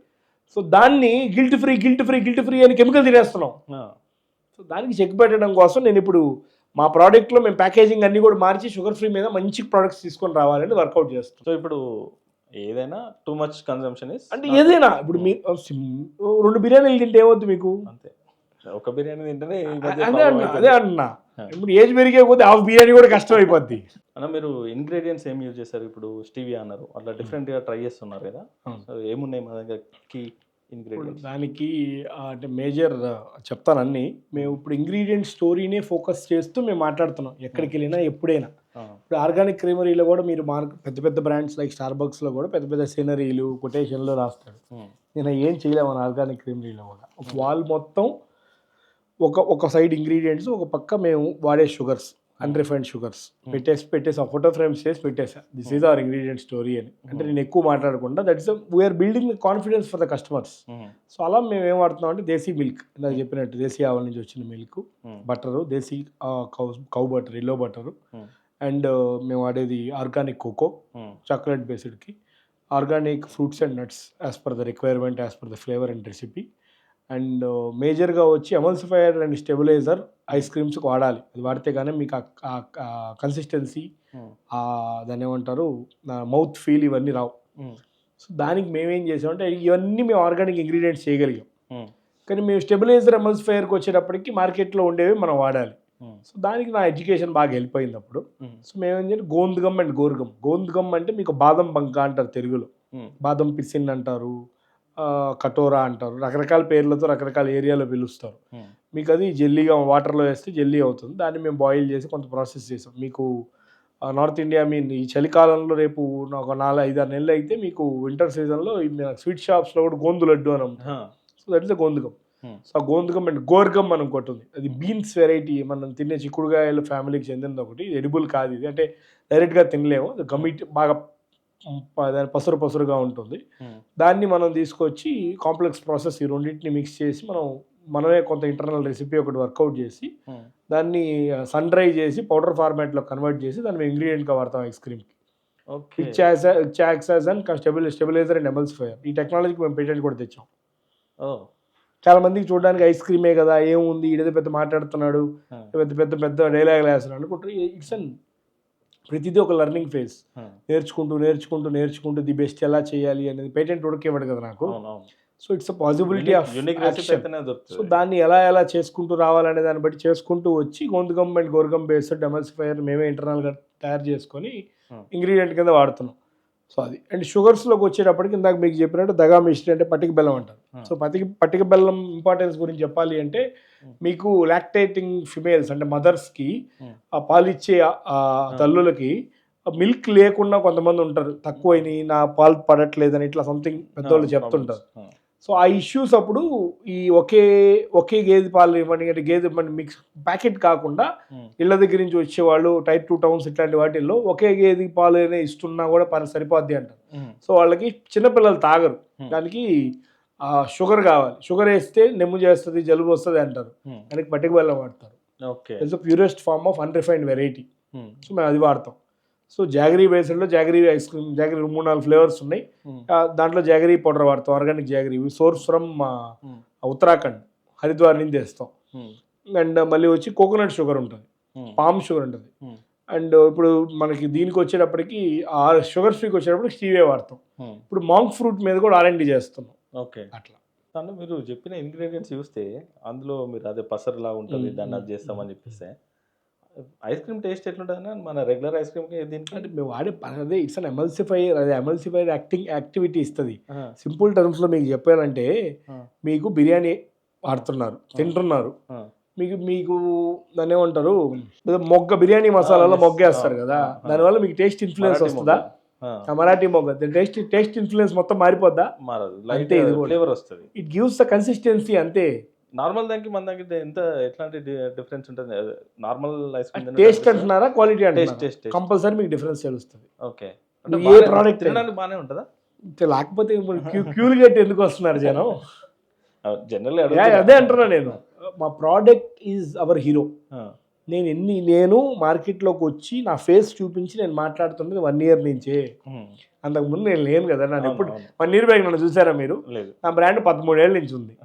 సో దాన్ని గిల్ట్ ఫ్రీ అని కెమికల్ తినేస్తున్నాం. సో దానికి చెక్ పెట్టడం కోసం నేను ఇప్పుడు మా ప్రోడక్ట్లో మేము ప్యాకేజింగ్ అన్ని కూడా మార్చి షుగర్ ఫ్రీ మీద మంచి ప్రోడక్ట్స్ తీసుకొని రావాలని వర్కౌట్ చేస్తాం. సో ఇప్పుడు ఏదైనా టూ మచ్ కన్సంప్షన్ అంటే ఏదైనా ఇప్పుడు మీ 2 బిర్యానీలు తింటే ఏమవుతుంది మీకు? అంతే, ఒక బిర్యానీ తింటేనే అదే అంటున్నా. ఇప్పుడు ఏజ్ పెరిగే కొద్ది హాఫ్ బిర్యానీ కూడా కష్టం అయిపోద్ది. అన్న మీరు ఇంగ్రీడియంట్స్ ఏం యూజ్ చేస్తారు? ఇప్పుడు స్టీవియా అన్నారు, అట్లా డిఫరెంట్గా ట్రై చేస్తున్నారు కదా, సో ఏమున్నాయి మా దగ్గర కీ ఇంగ్రీడియంట్స్? దానికి అంటే మేజర్ చెప్తాను అన్నీ. మేము ఇప్పుడు ఇంగ్రీడియంట్ స్టోరీనే ఫోకస్ చేస్తూ మేము మాట్లాడుతున్నాం ఎక్కడికి వెళ్ళినా ఎప్పుడైనా. ఇప్పుడు ఆర్గానిక్ క్రీమరీలో కూడా మీరు పెద్ద పెద్ద బ్రాండ్స్ లైక్ స్టార్బక్స్లో కూడా పెద్ద పెద్ద సీనరీలు కొటేషన్లో రాస్తాడు. నేను ఏం చేయలేము మన ఆర్గానిక్ క్రీమరీలో కూడా. ఒక వాల్ మొత్తం ఒక సైడ్ ఇంగ్రీడియంట్స్, ఒక పక్క మేము వాడే షుగర్స్, అన్రిఫైన్డ్ షుగర్స్ పెట్టేసి ఫోటో ఫ్రేమ్స్ చేసి పెట్టేసా. This is our ingredient story అని. అంటే నేను ఎక్కువ మాట్లాడకుండా that is we are building confidence for the customers. So అలా మేము ఏం వాడుతున్నాం అంటే దేశీ మిల్క్, ఇందాక చెప్పినట్టు దేశీ ఆవుల నుంచి వచ్చిన మిల్క్, బటరు, దేశీ cow butter, yellow butter, and మేము వాడేది ఆర్గానిక్ కోకో, చాక్లెట్ బేస్డ్కి, organic fruits and nuts as per the requirement, as per the flavour and recipe. And మేజర్గా వచ్చి ఎమల్సిఫైయర్ అండ్ స్టెబిలైజర్ ఐస్ క్రీమ్స్కి వాడాలి. అది వాడితే కానీ మీకు కన్సిస్టెన్సీ, దాన్ని ఏమంటారు, మౌత్ ఫీల్ ఇవన్నీ రావు. సో దానికి మేమేం చేసామంటే ఇవన్నీ మేము ఆర్గానిక్ ఇంగ్రీడియంట్స్ చేయగలిగాం. కానీ మేము స్టెబిలైజర్ ఎమల్సిఫైయర్కి వచ్చేటప్పటికి మార్కెట్లో ఉండేవి మనం వాడాలి. సో దానికి నా ఎడ్యుకేషన్ బాగా హెల్ప్ అయింది అప్పుడు. సో మేమేం చేయాలి, గోందుగమ్ అండ్ గోరుగమ్. గోందుగమ్ అంటే మీకు బాదం బంక అంటారు తెలుగులో, బాదం పిసిన్ అంటారు, కటోరా అంటారు, రకరకాల పేర్లతో రకరకాల ఏరియాలో పిలుస్తారు. మీకు అది జెల్లీగా వాటర్లో వేస్తే జెల్లీ అవుతుంది. దాన్ని మేము బాయిల్ చేసి కొంత ప్రాసెస్ చేసాం. మీకు నార్త్ ఇండియా ఈ చలికాలంలో రేపు ఒక 4-5-6 నెలలు అయితే మీకు వింటర్ సీజన్లో స్వీట్ షాప్స్లో కూడా గోందు లడ్డు అని అమ్ముతాం. సో దట్ ఇస్ ద గోందుగం. సో ఆ గోందుగం అండ్ గోర్గమ్ అని ఇంకోటి ఉంది. అది బీన్స్ వెరైటీ, మనం తినే చిక్కుడుగాయల ఫ్యామిలీకి చెందినది ఒకటి. ఎడిబుల్ కాదు ఇది, అంటే డైరెక్ట్గా తినలేము. గమిట్ బాగా పసురుగా ఉంటుంది. దాన్ని మనం తీసుకొచ్చి కాంప్లెక్స్ ప్రాసెస్ ఈ రెండింటిని మిక్స్ చేసి మనమే కొంత ఇంటర్నల్ రెసిపీ ఒకటి వర్కౌట్ చేసి దాన్ని సన్ డ్రై చేసి పౌడర్ ఫార్మాట్లో కన్వర్ట్ చేసి దాన్ని మేము ఇంగ్రీడియంట్గా వాడతాం ఐస్ క్రీమ్కి. Stabiliser and emulsifier. ఈ టెక్నాలజీకి మేము పేటెంట్ కూడా తెచ్చాం. చాలా మందికి చూడడానికి ఐస్ క్రీమే కదా, ఏముంది ఈడేదో పెద్ద మాట్లాడుతున్నాడు, పెద్ద పెద్ద పెద్ద డైలాగ్ వేస్తున్నాడు అనుకుంటారు. ఇట్స్ అన్ ప్రతిదీ ఒక లెర్నింగ్ ఫేజ్. నేర్చుకుంటూ ది బెస్ట్ ఎలా చేయాలి అనేది పేటెంట్ ఉడక ఇవ్వడు కదా నాకు. So it's a possibility of action. So దాన్ని ఎలా చేసుకుంటూ రావాలనే దాన్ని బట్టి చేసుకుంటూ వచ్చి గోందుగమ్ అండ్ గోరుగమ్ బేస్డ్ ఎమల్సిఫైయర్ మేమే ఇంటర్నల్గా తయారు చేసుకొని ఇంగ్రీడియంట్ కింద వాడుతున్నాం. సో అది. అండ్ షుగర్స్లోకి వచ్చేటప్పటికి ఇందాక మీకు చెప్పినట్టు దగా మిశ్రీ అంటే పటిక బెల్లం అంటారు. సో పటిక బెల్లం ఇంపార్టెన్స్ గురించి చెప్పాలి అంటే మీకు లాక్టేటింగ్ ఫిమేల్స్ అంటే మదర్స్కి, ఆ పాలిచ్చే తల్లులకి మిల్క్ లేకుండా కొంతమంది ఉంటారు, తక్కువైనాయి, నా పాలు పడట్లేదని ఇట్లా సంథింగ్ పెద్దవాళ్ళు చెప్తుంటారు. సో ఆ ఇష్యూస్ అప్పుడు ఈ ఒకే గేదె పాలు ఇవ్వండి, అంటే గేదె ఇవ్వండి మిక్స్ ప్యాకెట్ కాకుండా ఇళ్ళ దగ్గర నుంచి వచ్చేవాళ్ళు టైర్ 2 టౌన్స్ ఇట్లాంటి వాటిల్లో ఒకే గేదె పాలు అనే ఇస్తున్నా కూడా సరిపోద్ది అంటారు. సో వాళ్ళకి చిన్నపిల్లలు తాగరు, దానికి షుగర్ కావాలి. షుగర్ వేస్తే నెమ్ము చేస్తుంది, జలుబు వస్తుంది అంటారు. దానికి పటిక బెల్లం వాడతారు. It's purest form of unrefined variety. So మేము అది వాడతాం. సో జాగరీ బేస్డ్లో jaggery ice cream, jaggery 3-4 flavours ఉన్నాయి. దాంట్లో జాగరీ పౌడర్ వాడతాం, organic jaggery, source from Uttarakhand, Haridwar నుంచి తెస్తాం. అండ్ మళ్ళీ వచ్చి కోకోనట్ షుగర్ ఉంటుంది, పామ్ షుగర్ ఉంటుంది. అండ్ ఇప్పుడు మనకి దీనికి వచ్చేటప్పటికి షుగర్ ఫ్రీకి వచ్చేటప్పటికి స్టీవియా వాడతాం. ఇప్పుడు మాంక్ ఫ్రూట్ మీద కూడా R&D చేస్తున్నాం. అట్లా మీరు చెప్పిన ఇంగ్రీడియంట్స్ చూస్తే అందులో మీరు అదే పసరులా ఉంటుంది, దాన్ని అది చేస్తామని చెప్పేస్తే ఐస్ క్రీమ్ టేస్ట్ ఎట్లుంటుంది మన రెగ్యులర్ ఐస్ క్రీమ్కి దీనికి? అంటే మేము వాడే అదే ఇట్స్ అన్ ఎమల్సిఫైయర్. అదే ఎమల్సిఫైయర్ యాక్టివిటీ ఇస్తుంది. సింపుల్ టర్మ్స్లో మీకు చెప్పాలంటే మీకు బిర్యానీ వాడుతున్నారు, తింటున్నారు, మీకు దాన్ని ఏమంటారు, బిర్యానీ మసాలాలో మొగ్గేస్తారు కదా, దానివల్ల మీకు టేస్ట్ ఇన్ఫ్లుయెన్స్ వస్తుందా? మరాఠీ మొగ్గ టేస్ట్ ఇన్ఫ్లుయెన్స్ మొత్తం మారిపోద్దా? మారదు, అంతే. ఇది ఫ్లేవర్ వస్తుంది, ఇట్ గివ్స్ ద కన్సిస్టెన్సీ అంతే. నార్మల్ దానికి మన దానికి ఎంత ఎట్లాంటి డిఫరెన్స్ ఉంటుంది? నార్మల్ ఐస్ క్రీమ్ టేస్ట్ అంటున్నారా, క్వాలిటీ టేస్ట్ అంటున్నారా? Taste taste. కంపల్సరీ మీకు డిఫరెన్స్ తెలుస్తుంది. ఓకే. నువ్వు ఏ ప్రోడక్ట్ తినడానికి బాగానే ఉంటుందా? లేకపోతే క్యూలు గట్టి ఎందుకు వస్తున్నారు జనం? జనరల్ అదే అంటున్నా నేను. మా ప్రోడక్ట్ ఈజ్ అవర్ హీరో. నేను మార్కెట్లోకి వచ్చి నా ఫేస్ చూపించి నేను మాట్లాడుతున్నది 1 year నుంచే. అంతకుముందు నేను లేను కదా. నన్ను ఎప్పుడు 1 year బ్యాక్ నన్ను చూసారా మీరు? నా బ్రాండ్ 13 ఏళ్ళ నుంచి ఉంది.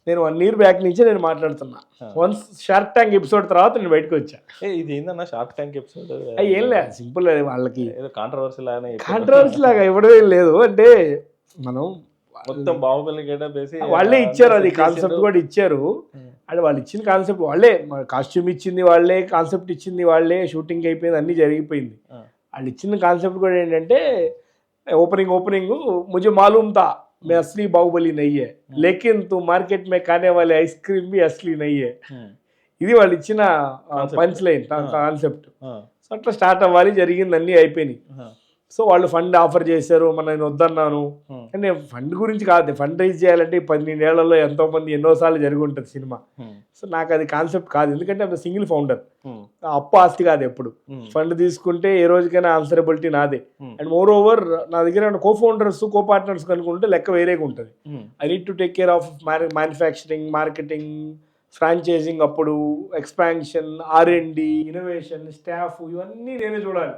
నేను 1 year బ్యాక్ నుంచే నేను మాట్లాడుతున్నా. వన్స్ షార్క్ ట్యాంక్ ఎపిసోడ్ తర్వాత నేను బయటకు వచ్చా. ఇది ఏందన్నా షార్క్ ట్యాంక్ ఎపిసోడ్? ఏం లేదు, సింపుల్. వాళ్ళకి కాంట్రవర్సీ లాగా ఇవ్వడం లేదు. అంటే మనం మొత్తం బాహుబలి గెటప్ వేసి వాళ్ళే ఇచ్చారు, అది కాన్సెప్ట్ కూడా ఇచ్చారు. అంటే వాళ్ళు ఇచ్చిన కాన్సెప్ట్ వాళ్ళే, కాస్ట్యూమ్ ఇచ్చింది వాళ్ళే, కాన్సెప్ట్ ఇచ్చింది వాళ్ళే, షూటింగ్ అయిపోయింది, అన్నీ జరిగిపోయింది. వాళ్ళు ఇచ్చిన కాన్సెప్ట్ కూడా ఏంటంటే ఓపెనింగ్ ముझे मालूम था मैं असली బాహుబలి नहीं है लेकिन तू మార్కెట్ में खाने वाले ఐస్ క్రీమ్ भी असली नहीं है. ఇది వాళ్ళు ఇచ్చిన పంచ్ లైన్ కాన్సెప్ట్. సో అట్లా స్టార్ట్ అవ్వాలి, జరిగింది, అన్నీ అయిపోయినాయి. సో వాళ్ళు ఫండ్ ఆఫర్ చేశారు, నేను వద్దన్నాను. అంటే ఫండ్ గురించి కాదు, ఫండ్ రైజ్ చేయాలంటే 12 ఏళ్లలో ఎంతోమంది ఎన్నోసార్లు జరిగి ఉంటుంది సినిమా. సో నాకు అది కాన్సెప్ట్ కాదు, ఎందుకంటే అది సింగిల్ ఫౌండర్. అప్పు ఆస్తి కాదు. ఎప్పుడు ఫండ్ తీసుకుంటే ఏ రోజుకైనా ఆన్సరబిలిటీ నాదే. అండ్ మోర్ ఓవర్ నా దగ్గర కో ఫౌండర్స్, కో పార్ట్నర్స్ కనుకుంటే లెక్క వేరేగా ఉంటుంది. I need to take care of manufacturing, marketing, franchising, అప్పుడు ఎక్స్పాన్షన్, R&D, ఇన్నోవేషన్, స్టాఫ్, ఇవన్నీ నేనే చూడాలి.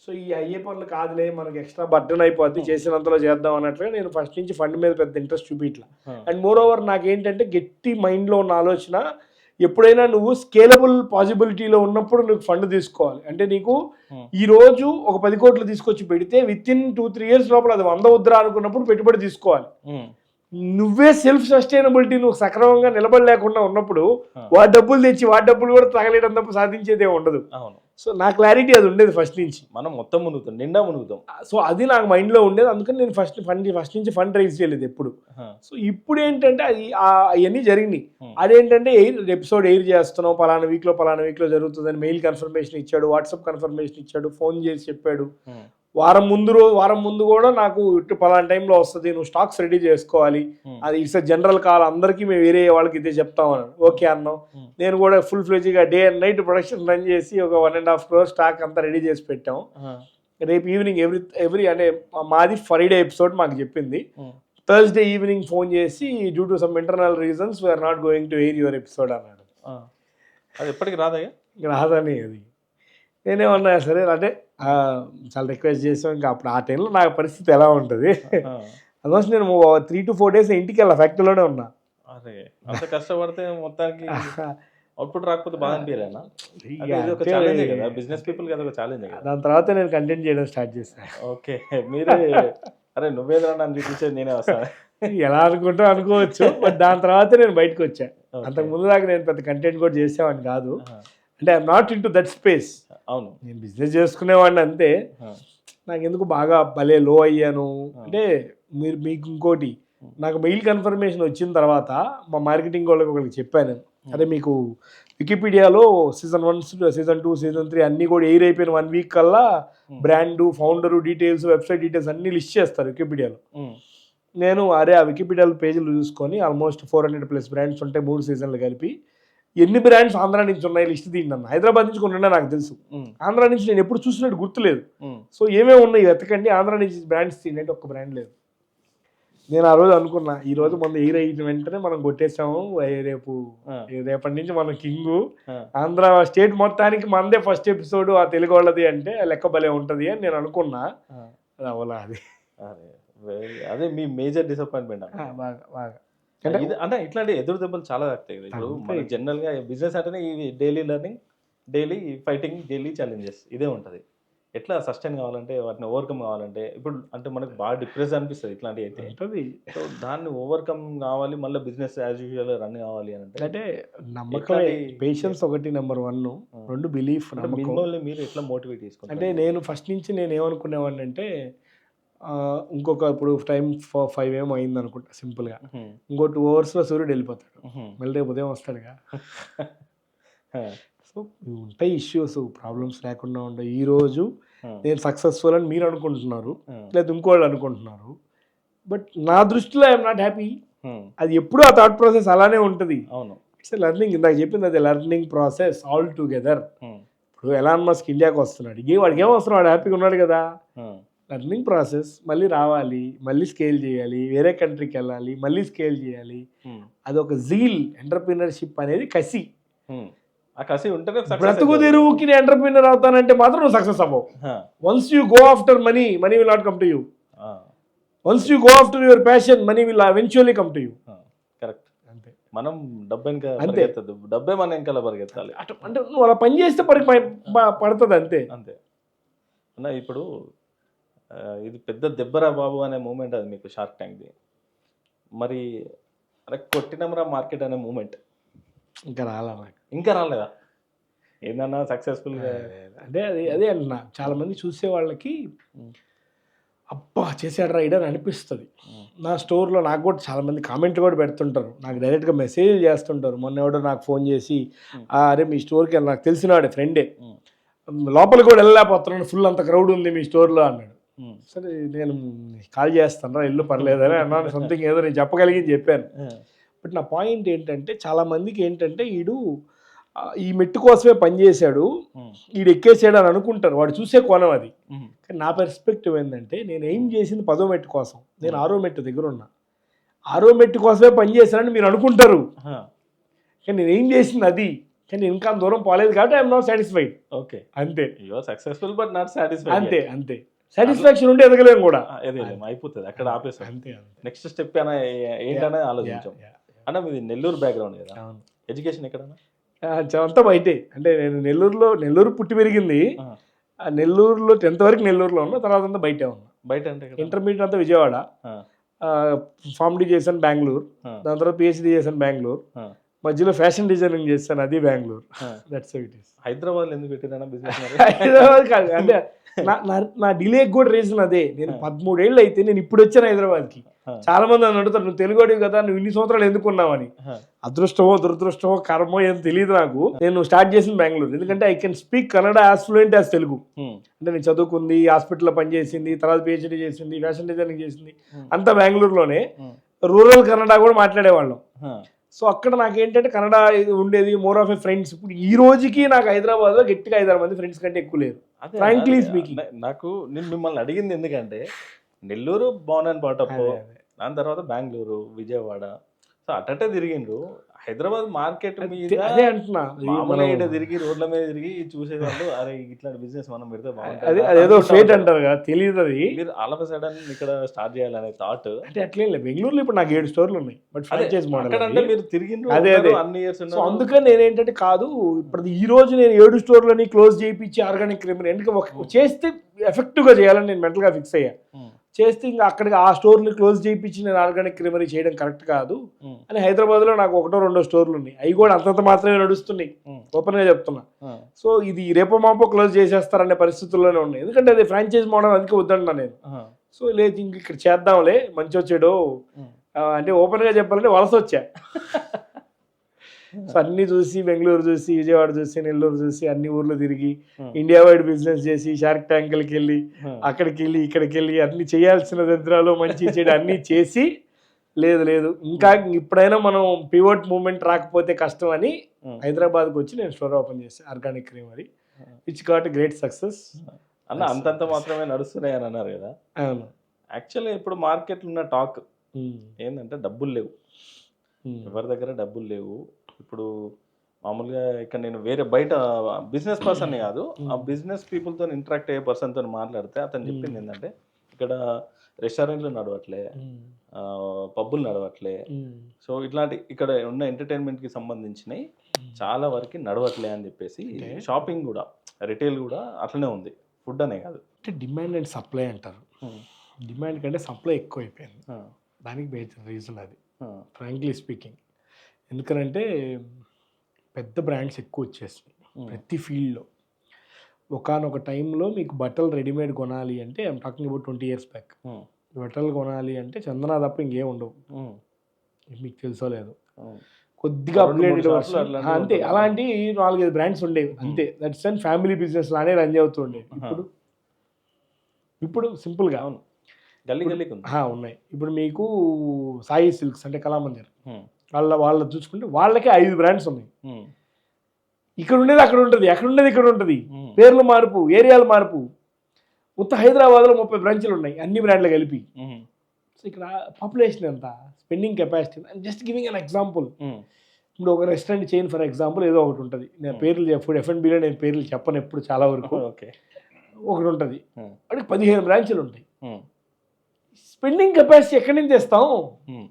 సో ఈ అయ్యే పనులు కాదులే, మనకి ఎక్స్ట్రా బర్డన్ అయిపోద్ది, చేసినంతలో చేద్దాం అన్నట్లుగా నేను ఫస్ట్ నుంచి ఫండ్ మీద పెద్ద ఇంట్రెస్ట్ చూపించట్లా. అండ్ మోర్ ఓవర్ నాకేంటంటే గట్టి మైండ్లో ఉన్న ఆలోచన, ఎప్పుడైనా నువ్వు స్కేలబుల్ పాసిబిలిటీలో ఉన్నప్పుడు నువ్వు ఫండ్ తీసుకోవాలి. అంటే నీకు ఈ రోజు ఒక 10 కోట్లు తీసుకొచ్చి పెడితే విత్ ఇన్ 2-3 years లోపల అది 100 వద్దురా అనుకున్నప్పుడు పెట్టుబడి తీసుకోవాలి. నువ్వే సెల్ఫ్ సస్టైనబిలిటీ నువ్వు సక్రమంగా నిలబడలేకుండా ఉన్నప్పుడు వాడి డబ్బులు తెచ్చి వాడి డబ్బులు కూడా తగలేయడం తప్ప సాధించేదే ఉండదు. సో నా క్లారిటీ అది ఉండేది ఫస్ట్ నుంచి. మనం మొత్తం మునుగుతాం, నిండా మునుగుతాం. సో అది నాకు మైండ్లో ఉండేది, అందుకని నేను ఫస్ట్ నుంచి ఫండ్ రైజ్ చేయలేదు ఎప్పుడు. సో ఇప్పుడు ఏంటంటే అది అవన్నీ జరిగినాయి. అదేంటంటే ఎపిసోడ్ ఎయిర్ చేస్తున్నాం, పలానా వీక్లో జరుగుతుందని మెయిల్ కన్ఫర్మేషన్ ఇచ్చాడు, వాట్సాప్ కన్ఫర్మేషన్ ఇచ్చాడు, ఫోన్ చేసి చెప్పాడు. వారం ముందు కూడా నాకు ఇటు పలానా టైంలో వస్తుంది, నువ్వు స్టాక్స్ రెడీ చేసుకోవాలి, అది ఇట్స్ జనరల్ కాల్, అందరికీ మేము వేరే వాళ్ళకి ఇదే చెప్తాం అన్నాడు. ఓకే అన్నాం. నేను కూడా ఫుల్ ఫ్లెడ్జ్గా day and night production run చేసి ఒక 1.5 crore స్టాక్ అంతా రెడీ చేసి పెట్టాం. రేపు ఈవినింగ్ ఎవ్రీ అంటే మాది ఫ్రైడే ఎపిసోడ్ మాకు చెప్పింది. థర్స్డే ఈవినింగ్ ఫోన్ చేసి due to some internal reasons we are not going to air your episode అన్నాడు. అది ఎప్పటికి రాదయ్యా? రాదని అది నేనేమన్నా సరే అంటే చాలా రిక్వెస్ట్ చేసాం. ఇంకా అప్పుడు ఆ టైంలో నాకు పరిస్థితి ఎలా ఉంటుంది, అందుకోసం నేను 3 to 4 days ఇంటికి వెళ్ళా, ఫ్యాక్టరీలోనే ఉన్నా. అరే అంత కష్టపడితే మొత్తానికి అవుట్పుట్ రాకపోతే బాగా అనిపించలేనా? బిజినెస్ పీపుల్ కదా, ఒక ఛాలెంజ్. దాని తర్వాత నేను కంటెంట్ చేయడం స్టార్ట్ చేశాను. ఓకే, మీరే అరే నువ్వేదా నన్ను చూపించేది నేనే వస్తాను ఎలా అనుకోవచ్చు. బట్ దాని తర్వాత నేను బయటకు వచ్చా. అంతకు ముందు దాకా నేను పెద్ద కంటెంట్ కూడా చేసేవాడిని కాదు. అంటే I'm not in to that space. అవును, నేను బిజినెస్ చేసుకునేవాడిని అంతే. నాకు ఎందుకు బాగా భలే లో అయ్యాను అంటే, మీకు ఇంకోటి, నాకు మెయిల్ కన్ఫర్మేషన్ వచ్చిన తర్వాత మా మార్కెటింగ్ వాళ్ళకి చెప్పాను, అదే మీకు వికీపీడియాలో Season 1, Season 2, Season 3 అన్నీ కూడా ఎయిర్ అయిపోయిన 1 week కల్లా brand, founder details, website details అన్నీ లిస్ట్ చేస్తారు వికీపీడియాలో. నేను ఆ వికీపీడియాలో పేజీలు చూసుకొని ఆల్మోస్ట్ 400+ బ్రాండ్స్ ఉంటాయి, 3 seasons కలిపి. ఎన్ని బ్రాండ్స్ ఆంధ్ర నుంచి ఉన్నాయి లిస్ట్ తీయండి అన్న. హైదరాబాద్ నుంచి కొన్ని ఉన్నాయి నాకు తెలుసు, ఆంధ్ర నుంచి నేను ఎప్పుడు చూసినట్టు గుర్తులేదు. సో ఏమేమి ఉన్నాయి వెతకండి, ఆంధ్ర నుంచి బ్రాండ్స్ తీయండి అంటే ఒక్క బ్రాండ్ లేదు. నేను ఆ రోజు అనుకున్నా, ఈ రోజు మన ఎయిర్ అయిన వెంటనే మనం కొట్టేసాము, రేపటి నుంచి మనం కింగు, ఆంధ్ర స్టేట్ మొత్తానికి మనదే ఫస్ట్ ఎపిసోడ్ ఆ తెలుగు వాళ్ళది అంటే లెక్క భలే ఉంటుంది అని నేను అనుకున్నా. అది అవలా. అది అదే మీ మేజర్ డిసప్పాయింట్మెంట్. బాగా అంటే ఇట్లాంటి ఎదురు దెబ్బలు చాలా తాకుతాయి. ఇప్పుడు మన జనరల్గా బిజినెస్ అంటేనే ఇవి daily learning, daily fighting, daily challenges, ఇదే ఉంటుంది. ఎట్లా సస్టైన్ కావాలంటే, వాటిని ఓవర్కమ్ కావాలంటే, ఇప్పుడు అంటే మనకు బాగా డిప్రెస్ అనిపిస్తుంది ఇట్లాంటివి అయితే. సో దాన్ని ఓవర్కమ్ కావాలి, మళ్ళీ బిజినెస్ యాజ్ యూజువల్ రన్ కావాలి అంటే నమ్మకం, పేషెన్స్ ఒకటి నెంబర్ 1, 2 బిలీఫ్. మిమ్మల్ని మీరు ఎట్లా మోటివేట్ చేసుకుంటారు? అంటే నేను ఫస్ట్ నుంచి నేను ఏమనుకునేవాడిని అంటే, ఇంకొక ఇప్పుడు టైం 5 ఏమో అయింది అనుకుంటా సింపుల్గా, ఇంకో 2 hours సూర్యుడు వెళ్ళిపోతాడు, మళ్ళీ రేపు ఉదయం వస్తాడుగా. సో ఉంటాయి ఇష్యూస్, ప్రాబ్లమ్స్ లేకుండా ఉంటాయి. ఈరోజు నేను సక్సెస్ఫుల్ అని మీరు అనుకుంటున్నారు, లేదా ఇంకోళ్ళు అనుకుంటున్నారు, బట్ నా దృష్టిలో ఐఎమ్ నాట్ హ్యాపీ. అది ఎప్పుడూ ఆ థాట్ ప్రాసెస్ అలానే ఉంటుంది. అవును. It's learning. ఇందాక చెప్పింది అది లెర్నింగ్ ప్రాసెస్ ఆల్ టుగెదర్. ఇప్పుడు ఎలాన్ మస్క్ ఇండియాకి వస్తున్నాడు, వాడికి ఏం అవసరం, వాడు హ్యాపీగా ఉన్నాడు కదా. లెర్నింగ్ ప్రాసెస్, మళ్ళీ రావాలి, మళ్ళీ స్కేల్ చేయాలి, వేరే కంట్రీకి వెళ్ళాలి, మళ్ళీ స్కేల్ చేయాలి. అదొక జీల్. ఎంటర్ప్రీనర్షిప్ అనేది కసి. ఆ కసి ఉంటేనే బ్రతుకు తెరువుకి నేను ఎంటర్ప్రీనర్ అవుతానంటే మాత్రం నువ్వు సక్సెస్ అవ్వవు. Once you go after money, money will not come to you. Once you go after your passion, money will eventually come to you. Correct. అంతే. మనం డబ్బు వెనక పరిగెత్తద్దు, డబ్బే మన వెనకాల పరిగెత్తాలి. అంటే నువ్వు అలా పని చేస్తే పడుతుంది. అంతే అంతే అన్న. ఇప్పుడు ఇది పెద్ద దెబ్బరా బాబు అనే మూమెంట్ అది మీకు షార్క్ ట్యాంక్ది. మరి అరే కొట్టినమరా మార్కెట్ అనే మూమెంట్ ఇంకా రాలా నాకు. ఇంకా రాలేదా? ఏందన్నా సక్సెస్ఫుల్గా అంటే అదే అంటున్నా, చాలా మంది చూసే వాళ్ళకి అబ్బా చేసాడు రైడ్ అని అనిపిస్తుంది. నా స్టోర్లో నాకు కూడా చాలామంది కామెంట్లు కూడా పెడుతుంటారు, నాకు డైరెక్ట్గా మెసేజ్ చేస్తుంటారు. మొన్న ఎవడో నాకు ఫోన్ చేసి, అరే మీ స్టోర్కి వెళ్ళి, నాకు తెలిసినాడే ఫ్రెండే, లోపలికి కూడా వెళ్ళలేకపోతున్నాను, ఫుల్ అంత క్రౌడ్ ఉంది మీ స్టోర్లో అన్నాడు. సరే నేను కాల్ చేస్తాను, ఇల్లు పర్లేదని అన్నాను. సంథింగ్ ఏదో నేను చెప్పగలిగింది చెప్పాను. బట్ నా పాయింట్ ఏంటంటే, చాలామందికి ఏంటంటే ఈ మెట్టు కోసమే పనిచేశాడు, ఈడు ఎక్కేసాడు అని అనుకుంటారు. వాడు చూసే కోణం అది. కానీ నా పర్స్పెక్టివ్ ఏంటంటే, నేను ఏం చేసింది 10వ మెట్టు కోసం, నేను 6వ మెట్టు దగ్గర ఉన్నా. 6వ మెట్టు కోసమే పనిచేశానని మీరు అనుకుంటారు, కానీ నేను ఏం చేసింది అది. కానీ ఇంకా దూరం పోలేదు కాబట్టి ఐఎమ్ నాట్ సాటిస్ఫైడ్. ఓకే, అంతే. Successful but not satisfied. అంతే అంతే. సాటిస్ఫాక్షన్ ఉంటే ఎదగలేము కూడా. అయిపోతుంది అక్కడ, ఆపేస్తాం. అంతే. నెక్స్ట్ స్టెప్ ఏంటనే ఆలోచించాం. అన్న మీది నెల్లూరు బ్యాక్గ్రౌండ్ కదా, ఎడ్యుకేషన్ ఎక్కడన్నా? అంతా బయటే. అంటే నేను నెల్లూరు పుట్టి పెరిగింది. నెల్లూరులో 10th వరకు నెల్లూరులో ఉన్నా, తర్వాత అంతా బయటే ఉన్నా. బయట అంటే ఇంటర్మీడియట్ అంతా విజయవాడ, ఫార్మ్ డి చేశాను బెంగళూరు, దాని తర్వాత పిహెచ్డి చేశాను బెంగళూరు, మధ్యలో ఫ్యాషన్ డిజైనింగ్ చేశాను, అది Bengaluru. That's it is. Hyderabad ఎందుకు పెట్టినా బిజినెస్? హైదరాబాద్ కాదు, అంటే నా డిలేకి కూడా రీజన్ అదే. నేను 13 ఏళ్ళు అయితే నేను ఇప్పుడు వచ్చాను హైదరాబాద్కి. చాలా మంది నన్ను అడుగుతారు, నువ్వు తెలుగుడివి కదా, నువ్వు ఇన్ని సంవత్సరాలు ఎందుకున్నావని. అదృష్టమో దురదృష్టమో కర్మో ఏం తెలియదు నాకు. నేను స్టార్ట్ చేసిన బెంగళూరు, ఎందుకంటే I can speak Kannada as fluent as Telugu. అంటే నేను చదువుకుంది, హాస్పిటల్లో పనిచేసింది, తర్వాత పిహెచ్డీ చేసింది, ఫ్యాషన్ డిజైనింగ్ చేసింది, అంతా బెంగళూరులోనే. రూరల్ కన్నడ కూడా మాట్లాడేవాళ్ళం. సో అక్కడ నాకేంటంటే కన్నడ ఉండేది, మోర్ ఆఫ్ ఏ ఫ్రెండ్స్. ఇప్పుడు ఈ రోజుకి నాకు హైదరాబాద్లో గట్టిగా 5-6 మంది ఫ్రెండ్స్ కంటే ఎక్కువ లేరు, ఫ్రాంక్లీ స్పీకింగ్. నాకు నేను మిమ్మల్ని అడిగింది ఎందుకంటే, నెల్లూరు బోర్న్ అండ్ బాటప్, దాని తర్వాత బెంగళూరు, విజయవాడ, సో అట్టే తిరిగిండ్రు. హైదరాబాద్ మార్కెట్ మీద అదే అంటున్నా, మామూలుగా తిరిగి రోడ్ల మీద తిరిగి చూసేవాళ్ళు, అరే ఇట్లాంటి బిజినెస్ మనం పెడితే బాగుంటుంది, అదేదో ఫేట్ అంటారు కదా, తెలియదు. అది మీరు ఆల్ ఆఫ్ ఎ సడన్ ఇక్కడ స్టార్ట్ చేయాలనే థాట్. అంటే అట్లేం లేదు, బెంగళూరులో ఇప్పుడు నాకు 7 స్టోర్లు ఉన్నాయి, బట్ ఫ్రాంచైజ్ మోడల్. అంటే మీరు తిరిగిండ్రు అదే అన్ని ఇయర్స్. సో అందుకని నేనేంటంటే కాదు, ఇప్పుడు ఈ రోజు నేను 7 స్టోర్లని క్లోజ్ చేయించి ఆర్గానిక్ రెమెడీ ఎందుకంటే చేస్తే ఎఫెక్టివ్గా చేయాలని నేను మెంటల్గా ఫిక్స్ అయ్యా. చేస్తే ఇంకా అక్కడికి ఆ స్టోర్ని క్లోజ్ చేయించి నేను ఆర్గానిక్ క్రీమరీ చేయడం కరెక్ట్ కాదు అని హైదరాబాద్లో నాకు 1-2 స్టోర్లు ఉన్నాయి. అవి కూడా అంతంత మాత్రమే నడుస్తున్నాయి, ఓపెన్గా చెప్తున్నా. సో ఇది రేపో మాపో క్లోజ్ చేసేస్తారనే పరిస్థితుల్లోనే ఉన్నాయి, ఎందుకంటే అది ఫ్రాంచైజ్ మోడల్, అందుకే వద్దన్నా నేను. సో లేదు ఇంక ఇక్కడ చేద్దాంలే, మంచి వచ్చాడు అంటే ఓపెన్గా చెప్పాలంటే వలస వచ్చా. సో అన్ని చూసి, బెంగళూరు చూసి, విజయవాడ చూసి, నెల్లూరు చూసి, అన్ని ఊర్లు తిరిగి, ఇండియా వైడ్ బిజినెస్ చేసి, షార్క్ ట్యాంకులకి వెళ్ళి, అక్కడికి వెళ్ళి, ఇక్కడికి వెళ్ళి, అన్ని చేయాల్సిన యంత్రాలు మంచి చెడు అన్నీ చేసి, లేదు ఇంకా ఇప్పుడైనా మనం పివోట్ మూమెంట్ రాకపోతే కష్టం అని హైదరాబాద్కి వచ్చి నేను స్టోర్ ఓపెన్ చేశాను, organic creamery, which got great success. అన్న అంతంత మాత్రమే నడుస్తున్నాయి అని అన్నారు కదా. అవును. యాక్చువల్లీ ఇప్పుడు మార్కెట్లో ఉన్న టాక్ ఏంటంటే డబ్బులు లేవు, ఎవరి దగ్గర డబ్బులు లేవు. ఇప్పుడు మామూలుగా ఇక్కడ నేను వేరే బయట బిజినెస్ పర్సన్ కాదు, ఆ బిజినెస్ పీపుల్తో ఇంటరాక్ట్ అయ్యే పర్సన్తో మాట్లాడితే అతను చెప్పింది ఏంటంటే, ఇక్కడ రెస్టారెంట్లు నడవట్లే, పబ్బులు నడవట్లే, సో ఇట్లాంటి ఇక్కడ ఉన్న ఎంటర్టైన్మెంట్కి సంబంధించినవి చాలా వరకు నడవట్లే అని చెప్పేసి, షాపింగ్ కూడా, రిటైల్ కూడా అట్లనే ఉంది, ఫుడ్ అనే కాదు. అంటే డిమాండ్ అండ్ సప్లై అంటారు, డిమాండ్ కంటే సప్లై ఎక్కువ అయిపోయింది, దానికి బేసిక్ రీజన్ అది ఫ్రాంక్లీ స్పీకింగ్. ఎందుకనంటే పెద్ద బ్రాండ్స్ ఎక్కువ వచ్చేసినాయి ప్రతి ఫీల్డ్లో. ఒకనొక టైంలో మీకు బట్టలు రెడీమేడ్ కొనాలి అంటే, I'm talking about 20 years back, బట్టలు కొనాలి అంటే చందన తప్ప ఇంకేం ఉండవు, మీకు తెలుసో లేదు. కొద్దిగా అప్గ్రేడెడ్ వర్షన్ అంతే, అలాంటి 4-5 బ్రాండ్స్ ఉండేవి అంతే. దట్స్ అండ్ ఫ్యామిలీ బిజినెస్ లానే రన్ అవుతుండే. ఇప్పుడు సింపుల్గా గల్లీ గల్లీకి ఉంది. ఉన్నాయి. ఇప్పుడు మీకు సాయి సిల్క్స్ అంటే కళామందిర్ హ్మ్. వాళ్ళు చూసుకుంటే వాళ్ళకే 5 బ్రాండ్స్ ఉన్నాయి. హ్మ్. ఇక్కడ ఉండేది అక్కడ ఉంటుంది, అక్కడ ఉండేది ఇక్కడ ఉంటుంది, హ్మ్. పేర్లు మార్పు, ఏరియాలు మార్పు. మొత్తం హైదరాబాద్లో 30 బ్రాంచ్లు ఉన్నాయి అన్ని బ్రాండ్లు కలిపి. హ్మ్. సో ఇక్కడ పాపులేషన్ ఎంత, spending capacity, just giving an example. హ్మ్. ఇప్పుడు ఒక రెస్టారెంట్ చైన్ ఫర్ ఎగ్జాంపుల్ ఏదో ఒకటి ఉంటుంది. నేను పేర్లు ఫుడ్ F&Bలో నేను పేర్లు చెప్పను ఎప్పుడు, చాలా వరకు. ఓకే. ఒకటి ఉంటుంది, హ్మ్. వాడికి 15 బ్రాంచ్లు ఉంటాయి. హ్మ్. స్పెండింగ్ కెపాసిటీ ఎక్కడి నుంచి తెస్తాం? హ్మ్.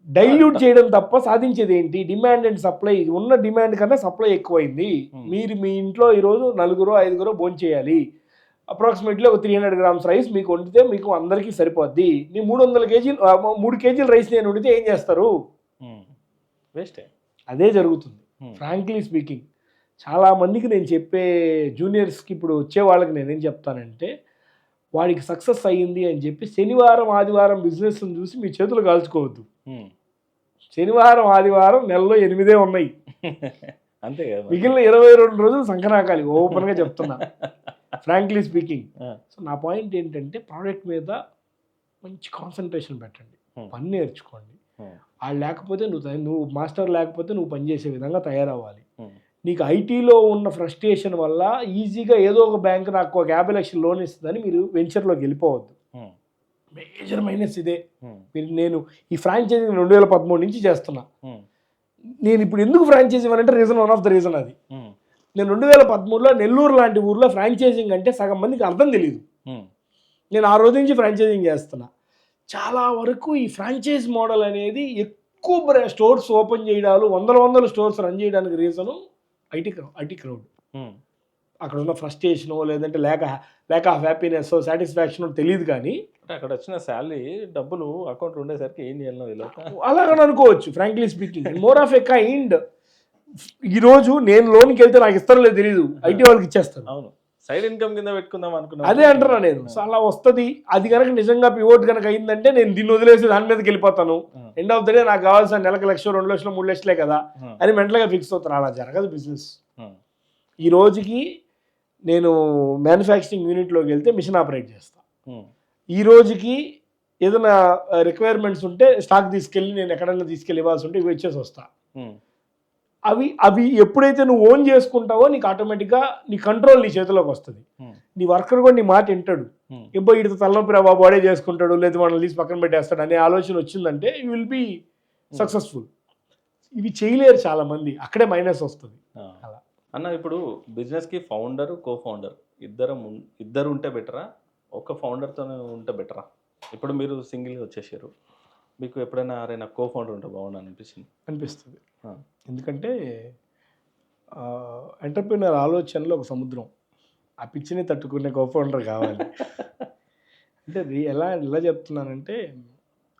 డైల్యూట్ చేయడం తప్ప సాధించేది ఏంటి? Demand and supply. ఉన్న డిమాండ్ కన్నా సప్లై ఎక్కువైంది. మీరు మీ ఇంట్లో ఈరోజు 4-5 భోంచేయాలి. అప్రాక్సిమేట్లీ ఒక 300 grams రైస్ మీకు వండితే మీకు అందరికీ సరిపోద్ది. నీ 300 కేజీలు 3 కేజీల రైస్ నేను వండితే ఏం చేస్తారు? వేస్టే. అదే జరుగుతుంది. ఫ్రాంక్లీ స్పీకింగ్, చాలామందికి నేను చెప్పే జూనియర్స్కి ఇప్పుడు వచ్చే వాళ్ళకి నేనేం చెప్తానంటే, వాడికి సక్సెస్ అయ్యింది అని చెప్పి శనివారం ఆదివారం బిజినెస్ని చూసి మీ చేతులు కాల్చుకోవద్దు. శనివారం ఆదివారం నెలలో 8 ఉన్నాయి, అంతే కదా. మిగిలిన 22 రోజులు సంకనాకాలి. ఓపెన్గా చెప్తున్నా, ఫ్రాంక్లీ స్పీకింగ్. సో నా పాయింట్ ఏంటంటే, ప్రోడక్ట్ మీద మంచి కాన్సన్ట్రేషన్ పెట్టండి, పని నేర్చుకోండి. వాళ్ళు లేకపోతే నువ్వు మాస్టర్ లేకపోతే నువ్వు పనిచేసే విధంగా తయారవ్వాలి. నీకు ఐటీలో ఉన్న ఫ్రస్ట్రేషన్ వల్ల ఈజీగా ఏదో ఒక బ్యాంక్ నాకు ఒక 50 లక్షలు లోన్ ఇస్తుందని మీరు వెంచర్లోకి వెళ్ళిపోవద్దు. మేజర్ మైనస్ ఇదే. నేను ఈ ఫ్రాంచైజీ 2013 నుంచి చేస్తున్నా. నేను ఇప్పుడు ఎందుకు ఫ్రాంచైజీ ఇవ్వాలంటే వన్ ఆఫ్ ద రీజన్ అది. నేను 2013లో నెల్లూరు లాంటి ఊర్లో ఫ్రాంచైజింగ్ అంటే సగం మందికి అర్థం తెలియదు. నేను ఆ రోజు నుంచి ఫ్రాంచైజింగ్ చేస్తున్నా. చాలా వరకు ఈ ఫ్రాంచైజ్ మోడల్ అనేది ఎక్కువ స్టోర్స్ ఓపెన్ చేయడాలు, వందల స్టోర్స్ రన్ చేయడానికి రీజను ఐటీ క్రౌడ్. అక్కడ ఉన్న ఫ్రస్ట్రేషను, లేదంటే లేక ఆఫ్ హ్యాపీనెస్, సాటిస్ఫాక్షన్ తెలియదు. కానీ అక్కడ వచ్చిన శాలరీ డబ్బులు అకౌంట్ ఉండేసరికి ఏం చేయాలో అలాగని అనుకోవచ్చు. Frankly speaking, more of a kind. ఈరోజు నేను లోన్కి వెళ్తే నాకు ఇస్తారో లేదు తెలియదు, ఐటీ వాళ్ళకి ఇచ్చేస్తాను. అవును, సైడ్ ఇన్కమ్ కింద పెట్టుకుందాం అనుకున్నా. అదే అంటున్నా నేను. సో అలా వస్తుంది. అది కనుక నిజంగా పివోట్ కనుక అయిందంటే నేను దీన్ని వదిలేసి దాని మీదకి వెళ్ళిపోతాను. ఎండ్ ఆఫ్ ద డే నాకు కావాల్సిన నెలకు 1 లక్ష, 2 లక్షలు, 3 లక్షలే కదా అని మెంటల్గా ఫిక్స్ అవుతాను. అలా జరగదు బిజినెస్. ఈ రోజుకి నేను మ్యానుఫ్యాక్చరింగ్ యూనిట్లోకి వెళ్తే మిషన్ ఆపరేట్ చేస్తాను. ఈ రోజుకి ఏదైనా రిక్వైర్మెంట్స్ ఉంటే స్టాక్ తీసుకెళ్ళి నేను ఎక్కడైనా తీసుకెళ్ళి ఇవ్వాల్సి ఉంటే ఇవి వచ్చేసి వస్తా. అవి ఎప్పుడైతే నువ్వు ఓన్ చేసుకుంటావో నీకు ఆటోమేటిక్గా నీ కంట్రోల్ నీ చేతిలోకి వస్తుంది. నీ వర్కర్ కూడా నీ మాట వింటాడు. ఎప్పుడు ఇటు తలనొప్పి రా బాబు వాడే చేసుకుంటాడు, లేదా మనల్ని తీసి పక్కన పెట్టేస్తాడు అనే ఆలోచన వచ్చిందంటే యూ విల్ బీ సక్సెస్ఫుల్. ఇవి చేయలేరు చాలామంది, అక్కడే మైనస్ వస్తుంది. అలా అన్న, ఇప్పుడు బిజినెస్కి ఫౌండర్, కో ఫౌండర్ ఇద్దరు ఉంటే బెటరా, ఒక ఫౌండర్తోనే ఉంటే బెటరా? ఇప్పుడు మీరు సింగిల్గా వచ్చేసారు, మీకు ఎప్పుడైనా అరేనా కో ఫౌండర్ ఉంటే బాగుండు అనిపిస్తుంది. ఎందుకంటే ఎంటర్‌ప్రెన్యూర్ ఆలోచనలో ఒక సముద్రం, ఆ పిచ్చిని తట్టుకునే కో ఫౌండర్ కావాలి. అంటే ఎలా చెప్తున్నానంటే,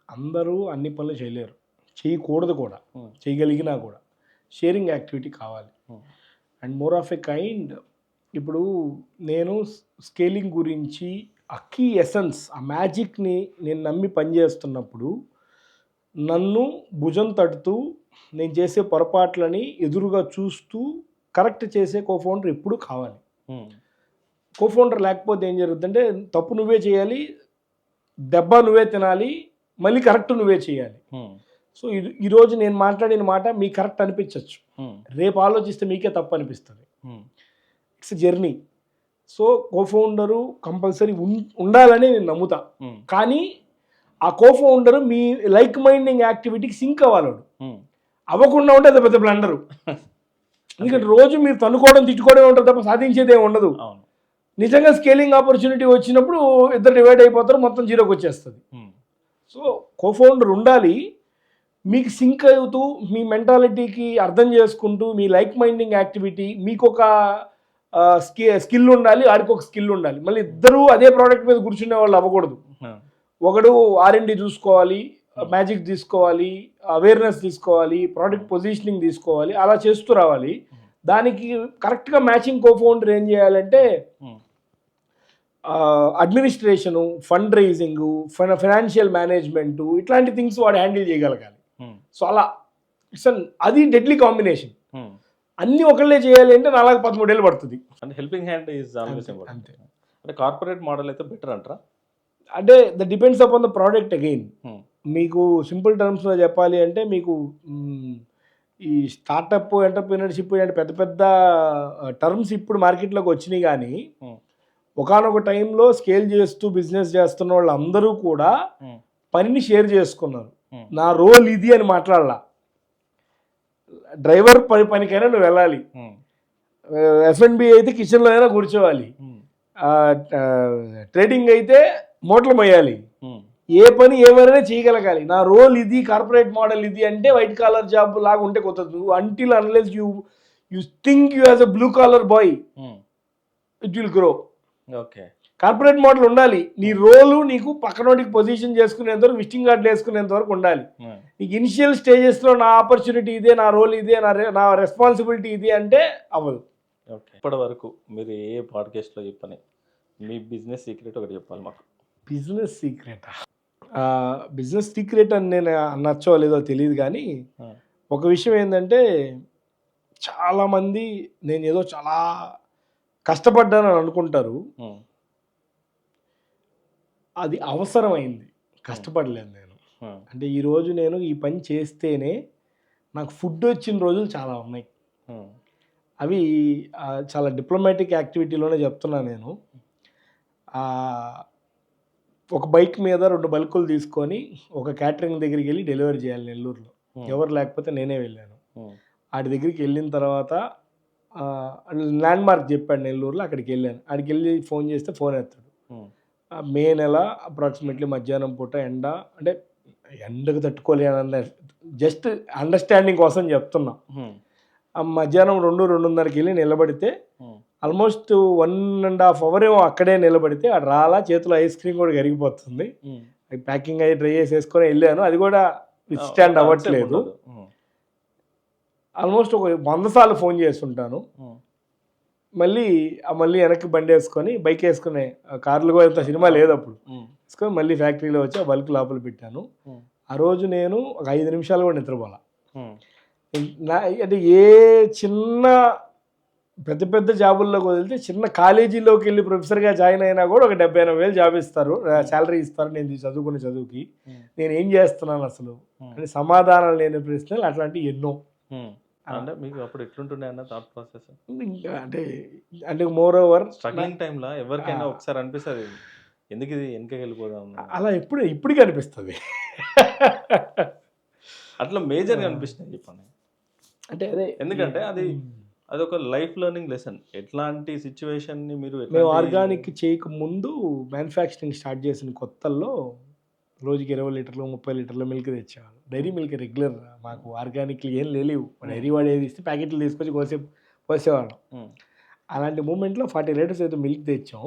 అందరూ అన్ని పనులు చేయలేరు, చేయకూడదు కూడా. చేయగలిగినా కూడా షేరింగ్ యాక్టివిటీ కావాలి. And more of a kind, ఇప్పుడు నేను స్కేలింగ్ గురించి ఆ కీ ఎసెన్స్, ఆ మ్యాజిక్ని నేను నమ్మి పనిచేస్తున్నప్పుడు నన్ను భుజం తడుతూ నేను చేసే పొరపాట్లని ఎదురుగా చూస్తూ కరెక్ట్ చేసే కో ఫౌండర్ ఎప్పుడు కావాలి. కో ఫౌండర్ లేకపోతే ఏం జరుగుతుందంటే, తప్పు నువ్వే చేయాలి, దెబ్బ నువ్వే తినాలి, మళ్ళీ కరెక్ట్ నువ్వే చేయాలి. సో ఈరోజు నేను మాట్లాడిన మాట మీకు కరెక్ట్ అనిపించవచ్చు, రేపు ఆలోచిస్తే మీకే తప్పు అనిపిస్తుంది. It's journey. So co founder compulsory ఉండాలని నేను నమ్ముతా. కానీ ఆ కో ఫౌండర్ మీ లైక్ మైండింగ్ యాక్టివిటీకి సింక్ అవ్వాలి. అవ్వకుండా ఉంటే అది పెద్ద బ్లండరు. ఎందుకంటే రోజు మీరు తన్నుకోవడం, తిట్టుకోవడం ఉంటుంది తప్ప సాధించేది ఏమి ఉండదు. నిజంగా స్కేలింగ్ ఆపర్చునిటీ వచ్చినప్పుడు ఇద్దరు డివైడ్ అయిపోతారు, మొత్తం జీరోకి వచ్చేస్తుంది. సో కో ఫౌండర్ ఉండాలి, మీకు సింక్ అవుతూ, మీ మెంటాలిటీకి అర్థం చేసుకుంటూ, మీ లైక్ మైండింగ్ యాక్టివిటీ, మీకు ఒక స్కిల్ ఉండాలి, ఆడికి ఒక స్కిల్ ఉండాలి. మళ్ళీ ఇద్దరూ అదే ప్రోడక్ట్ మీద కూర్చునే వాళ్ళు అవ్వకూడదు. ఒకడు R&D చూసుకోవాలి, మ్యాజిక్ తీసుకోవాలి, అవేర్నెస్ తీసుకోవాలి, ప్రోడక్ట్ పొజిషనింగ్ తీసుకోవాలి, అలా చేస్తూ రావాలి. దానికి కరెక్ట్గా మ్యాచింగ్ కో ఫౌండర్ ఏం చేయాలంటే, అడ్మినిస్ట్రేషను, ఫండ్ రైజింగు, ఫైనాన్షియల్ మేనేజ్మెంటు, ఇట్లాంటి థింగ్స్ వాడు హ్యాండిల్ చేయగలగాలి. సో అలా అది డెడ్లీ కాంబినేషన్. అన్నీ ఒకళ్ళే చేయాలి అంటే 13 ఏళ్ళు పడుతుంది. అంటే helping hand is always important. అంటే కార్పొరేట్ మోడల్ అయితే బెటర్ అంటారా? అంటే the depends upon the product again. Hmm. మీకు సింపుల్ టర్మ్స్లో చెప్పాలి అంటే మీకు ఈ స్టార్టప్ ఎంటర్ప్రీనర్షిప్ అంటే పెద్ద పెద్ద టర్మ్స్ ఇప్పుడు మార్కెట్లోకి వచ్చినాయి, కానీ Hmm. ఒకానొక టైంలో స్కేల్ చేస్తూ బిజినెస్ చేస్తున్న వాళ్ళందరూ కూడా Hmm. పనిని షేర్ చేసుకున్నారు. Hmm. నా రోల్ ఇది అని మాట్లాడాల. డ్రైవర్ పనికైనా నువ్వు వెళ్ళాలి, Hmm. F&B అయితే కిచెన్లో అయినా కూర్చోవాలి, Hmm. ట్రేడింగ్ అయితే మూటలు మోయాలి, Hmm. ఏ పని ఏమైనా చేయగలగాలి. నా రోల్ ఇది, కార్పొరేట్ మోడల్ ఇది అంటే వైట్ కాలర్ జాబ్ లాగా ఉంటే కొత్తది. నువ్వు until unless you think you as a blue collar boy Hmm. It will grow. Okay. Corporate model ఉండాలి. నీ రోలు నీకు పక్కనోడికి పొజిషన్ చేసుకునేంత వరకు, విజిటింగ్ కార్డులు వేసుకునేంత వరకు ఉండాలి. Hmm. నీకు ఇనిషియల్ స్టేజెస్లో నా ఆపర్చునిటీ ఇదే, నా రోల్ ఇదే, నా రెస్పాన్సిబిలిటీ ఇది అంటే అవ్వదు. ఓకే. ఇప్పటి వరకు మీరు ఏ పాడ్కాస్ట్లో చెప్పని మీ బిజినెస్ సీక్రెట్ ఒకటి చెప్పాలి మాకు. బిజినెస్ సీక్రెట్, బిజినెస్ సీక్రెట్ అని నేను అనొచ్చో లేదో తెలియదు, కానీ Hmm. ఒక విషయం ఏంటంటే చాలామంది నేను ఏదో చాలా కష్టపడ్డానని అనుకుంటారు. Hmm. అది అవసరమైంది, కష్టపడలేదు నేను. Hmm. అంటే ఈరోజు నేను ఈ పని చేస్తేనే నాకు ఫుడ్ వచ్చిన రోజులు చాలా ఉన్నాయి. Hmm. అవి చాలా డిప్లొమాటిక్ యాక్టివిటీలోనే చెప్తున్నా నేను. ఒక బైక్ మీద 2 బల్కులు తీసుకొని ఒక క్యాటరింగ్ దగ్గరికి వెళ్ళి డెలివరీ చేయాలి నెల్లూరులో. ఎవరు లేకపోతే నేనే వెళ్ళాను. Hmm. ఆడి దగ్గరికి వెళ్ళిన తర్వాత ల్యాండ్ మార్క్ చెప్పాడు నెల్లూరులో, అక్కడికి వెళ్ళాను. ఆడికి వెళ్ళి ఫోన్ చేస్తే ఫోన్ ఎత్తాడు. Hmm. మే నెల అప్రాక్సిమేట్లీ మధ్యాహ్నం పూట ఎండ, అంటే ఎండకు తట్టుకోలేనన్న జస్ట్ అండర్స్టాండింగ్ కోసం చెప్తున్నా. Hmm. ఆ మధ్యాహ్నం 2-2:30కి వెళ్ళి నిలబడితే Hmm. ఆల్మోస్ట్ 1.5 అవర్ ఏమో అక్కడే నిలబడితే ఆడు రాలా, చేతిలో ఐస్ క్రీమ్ కూడా కరిగిపోతుంది. Hmm. ప్యాకింగ్ అయ్యి డ్రై చేసేసుకొని వెళ్ళాను. అది కూడా విత్ స్టాండ్ అవ్వట్లేదు. Hmm. ఆల్మోస్ట్ ఒక 100 సార్లు ఫోన్ చేస్తుంటాను. Hmm. మళ్ళీ వెనక్కి బండి వేసుకొని బైక్ వేసుకునే, కార్లు కూడా ఇంత సినిమా లేదు అప్పుడు, Hmm. వేసుకొని మళ్ళీ ఫ్యాక్టరీలో వచ్చి ఆ బల్క్ లోపల పెట్టాను. Hmm. ఆ రోజు నేను ఒక 5 నిమిషాలు కూడా నిద్రపోలా. Hmm. అంటే ఏ చిన్న పెద్ద పెద్ద జాబుల్లోకి వదిలితే చిన్న కాలేజీలోకి వెళ్ళి ప్రొఫెసర్గా జాయిన్ అయినా కూడా ఒక 70,000 జాబ్ ఇస్తారు, శాలరీ ఇస్తారు. నేను చదువుకున్న చదువుకి Hmm. నేను ఏం చేస్తున్నాను అసలు Hmm. అని సమాధానం లేని ప్రశ్నలు అట్లాంటివి ఎన్నో. Hmm. అంటే మీకు అప్పుడు ఎట్లుంటుండే అన్న థాట్ ప్రాసెస్? ఇంకా అంటే మోర్ ఓవర్ స్ట్రగ్లింగ్ టైంలో ఎవరికైనా ఒకసారి అనిపిస్తుంది ఎందుకు ఇది వెనకకి వెళ్ళిపోదాం అలా ఇప్పటికీ అనిపిస్తుంది. అట్లా మేజర్గా అనిపిస్తుంది చెప్పండి. అంటే అదే ఎందుకంటే అదొక లైఫ్ లెర్నింగ్ లెసన్. ఎట్లాంటి సిచ్యువేషన్ని మీరు మేము ఆర్గానిక్ చేయక ముందు మ్యానుఫ్యాక్చరింగ్ స్టార్ట్ చేసిన కొత్తల్లో రోజుకి 20 లీటర్లు 30 లీటర్ల మిల్క్ తెచ్చేవాళ్ళు. డైరీ మిల్క్ రెగ్యులర్, మాకు ఆర్గానిక్లు ఏం లేవు. డైరీ వాడు ఏది ఇస్తే ప్యాకెట్లు తీసుకొచ్చి పోసేవాళ్ళం. అలాంటి మూమెంట్లో 40 లీటర్స్ ఏదో మిల్క్ తెచ్చాం.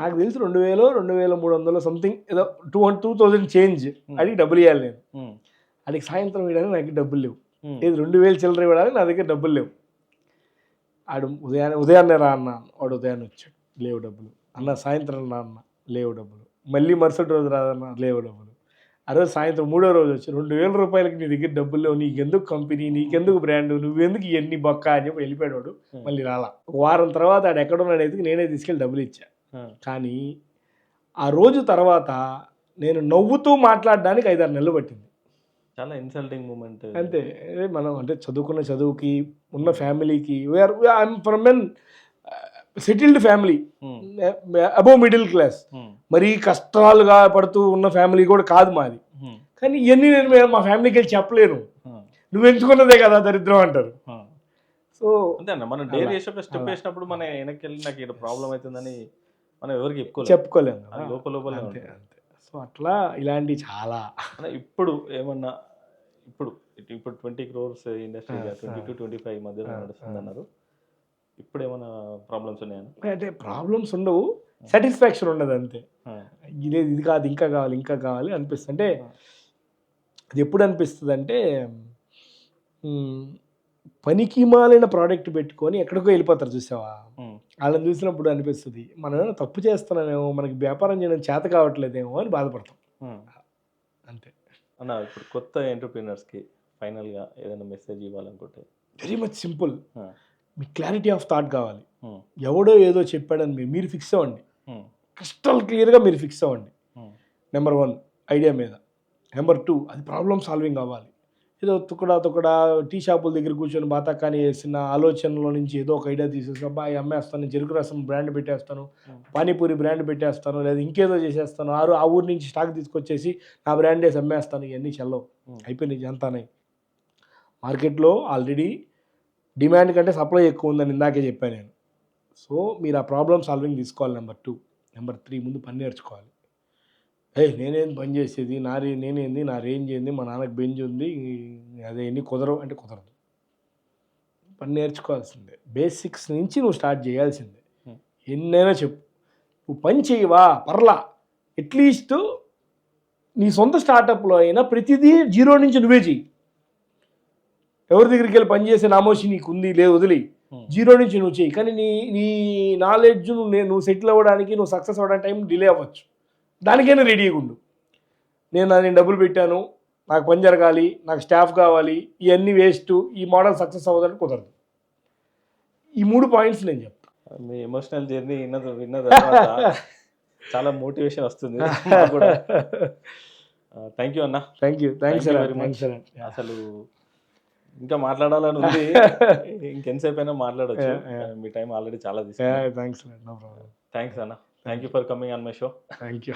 నాకు తెలిసి 2000 2300 సంథింగ్ ఏదో 2000 చేంజ్ అది డబ్బులు ఇవ్వాలి నేను. అడిగి సాయంత్రం ఇవ్వడానికి నాకు డబ్బులు లేవు. ఇది 2000 చిల్లర ఇవ్వడానికి నా దగ్గర డబ్బులు లేవు. ఆడు ఉదయాన్నే రా అన్న, వాడు ఉదయాన్నే వచ్చాడు, లేవు డబ్బులు. అన్న సాయంత్రం రా అన్న, లేవు డబ్బులు. మళ్ళీ మరుసటి రోజు రాదన్న, లేవు డబ్బులు. ఆ రోజు సాయంత్రం 3వ రోజు వచ్చి 2000 రూపాయలకి నీ దగ్గర డబ్బులు లేవు, నీకెందుకు కంపెనీ, నీకెందుకు బ్రాండ్, నువ్వెందుకు ఇవన్నీ బొక్క అని చెప్పి వెళ్ళిపోయాడు వాడు. మళ్ళీ రాలా. వారం తర్వాత ఆడు ఎక్కడున్నాడు అయితే నేనే తీసుకెళ్ళి డబ్బులు ఇచ్చా. కానీ ఆ రోజు తర్వాత నేను నవ్వుతూ మాట్లాడడానికి 5-6 నెలలు పట్టింది. చాలా ఇన్సల్టింగ్ మూమెంట్ అంతే. మనం అంటే చదువుకున్న చదువుకి, ఉన్న ఫ్యామిలీకి, I'm from an settled family, above middle class, మరీ కష్టాలుగా పడుతూ ఉన్న ఫ్యామిలీ కూడా కాదు మాది. కానీ ఇవన్నీ నేను మా ఫ్యామిలీకి వెళ్ళి చెప్పలేను. నువ్వు ఎంచుకున్నదే కదా దరిద్రం అంటారు. సో అంతే అన్న, మనం డైరీ వేసినప్పుడు స్టెప్ వేసినప్పుడు మన వెనక్కి వెళ్ళి నాకు ఇక్కడ ప్రాబ్లం అవుతుందని మనం ఎవరికి చెప్పుకోలేము లోపల. అంతే. సో అట్లా ఇలాంటి చాలా ఇప్పుడు ఏమన్నా ఇప్పుడు 20 crores ఇండస్ట్రీ 20-25 మధ్యలో నడుస్తుంది అన్నారు. ఇప్పుడు ఏమైనా ప్రాబ్లమ్స్ ఉన్నాయా? అంటే ప్రాబ్లమ్స్ ఉండవు, సాటిస్ఫాక్షన్ ఉండదు అంతే. ఇది కాదు ఇంకా కావాలి అనిపిస్తుంది. అంటే అది ఎప్పుడు అనిపిస్తుంది అంటే పనికి మాలిన ప్రోడక్ట్ పెట్టుకొని ఎక్కడికో వెళ్ళిపోతారు చూసావా, వాళ్ళని చూసినప్పుడు అనిపిస్తుంది మనం ఏమైనా తప్పు చేస్తున్నామేమో, మనకి వ్యాపారం చేయడం చేత కావట్లేదేమో అని బాధపడతాం అంతే. అన్న ఇప్పుడు కొత్త ఎంటర్‌ప్రెన్యూర్స్‌కి ఫైనల్‌గా ఏదైనా మెసేజ్ ఇవ్వాలనుకుంటే? Very much simple. మీకు క్లారిటీ ఆఫ్ థాట్ కావాలి. ఎవడో ఏదో చెప్పాడని మీరు ఫిక్స్ అవ్వండి. క్రిస్టల్ క్లియర్గా మీరు ఫిక్స్ అవ్వండి. నెంబర్ 1 ఐడియా మీద. నెంబర్ 2 అది ప్రాబ్లమ్ సాల్వింగ్ అవ్వాలి. ఏదో తుకడా టీ షాపుల దగ్గర కూర్చొని బాతాకాని వేసిన ఆలోచనలో నుంచి ఏదో ఒక ఐడియా తీసేసి అబ్బా అమ్మేస్తాను, నేను చెరుకు రసం బ్రాండ్ పెట్టేస్తాను, పానీపూరి బ్రాండ్ పెట్టేస్తాను, లేదా ఇంకేదో చేసేస్తాను, ఆ ఊరి నుంచి స్టాక్ తీసుకొచ్చేసి నా బ్రాండ్ వేసి అమ్మేస్తాను. ఇవన్నీ చెల్లవు, అయిపోయినాయి జంతానే. మార్కెట్లో ఆల్రెడీ డిమాండ్ కంటే సప్లై ఎక్కువ ఉందని ఇందాకే చెప్పాను నేను. సో మీరు ఆ ప్రాబ్లమ్ సాల్వింగ్ తీసుకోవాలి. నెంబర్ 2. నెంబర్ 3 ముందు పని నేర్చుకోవాలి. నేనేం పని చేసేది, నేనేంది, నా రేంజ్ ఏంది, మా నాన్నకి బెంజ్ ఉంది, అదే ఎన్ని కుదరవు అంటే కుదరదు. పని నేర్చుకోవాల్సిందే. బేసిక్స్ నుంచి నువ్వు స్టార్ట్ చేయాల్సిందే. ఎన్నైనా చెప్పు, నువ్వు పని చేయవా పర్లా, అట్లీస్ట్ నీ సొంత స్టార్టప్లో అయినా ప్రతిదీ జీరో నుంచి నువ్వే చెయ్యి. ఎవరి దగ్గరికి వెళ్ళి పని చేసే నామోషి నీకు ఉంది లేదు, వదిలి జీరో నుంచి నువ్వు చెయ్యి. కానీ నీ నాలెడ్జ్ నువ్వు సెటిల్ అవ్వడానికి, నువ్వు సక్సెస్ అవ్వడానికి టైం డిలే అవ్వచ్చు. దానికైనా రెడీగా ఉండు. నేను డబ్బులు పెట్టాను, నాకు పని జరగాలి, నాకు స్టాఫ్ కావాలి, ఇవన్నీ వేస్ట్, ఈ మోడల్ సక్సెస్ అవ్వదని కుదరదు. ఈ 3 పాయింట్స్ నేను చెప్తాను. మీ ఎమోషనల్ జర్నీ విన్న తర్వాత చాలా మోటివేషన్ వస్తుంది నాకు కూడా. థ్యాంక్ యూ అన్న. Thanks very much. అసలు ఇంకా మాట్లాడాలని ఉంది, ఇంకెంతసేపు అయినా మాట్లాడచ్చు. మీ టైం ఆల్రెడీ చాలా తీసుకున్నాను. థ్యాంక్స్. థ్యాంక్స్ అన్న. Thank you for coming on my show. Thank you.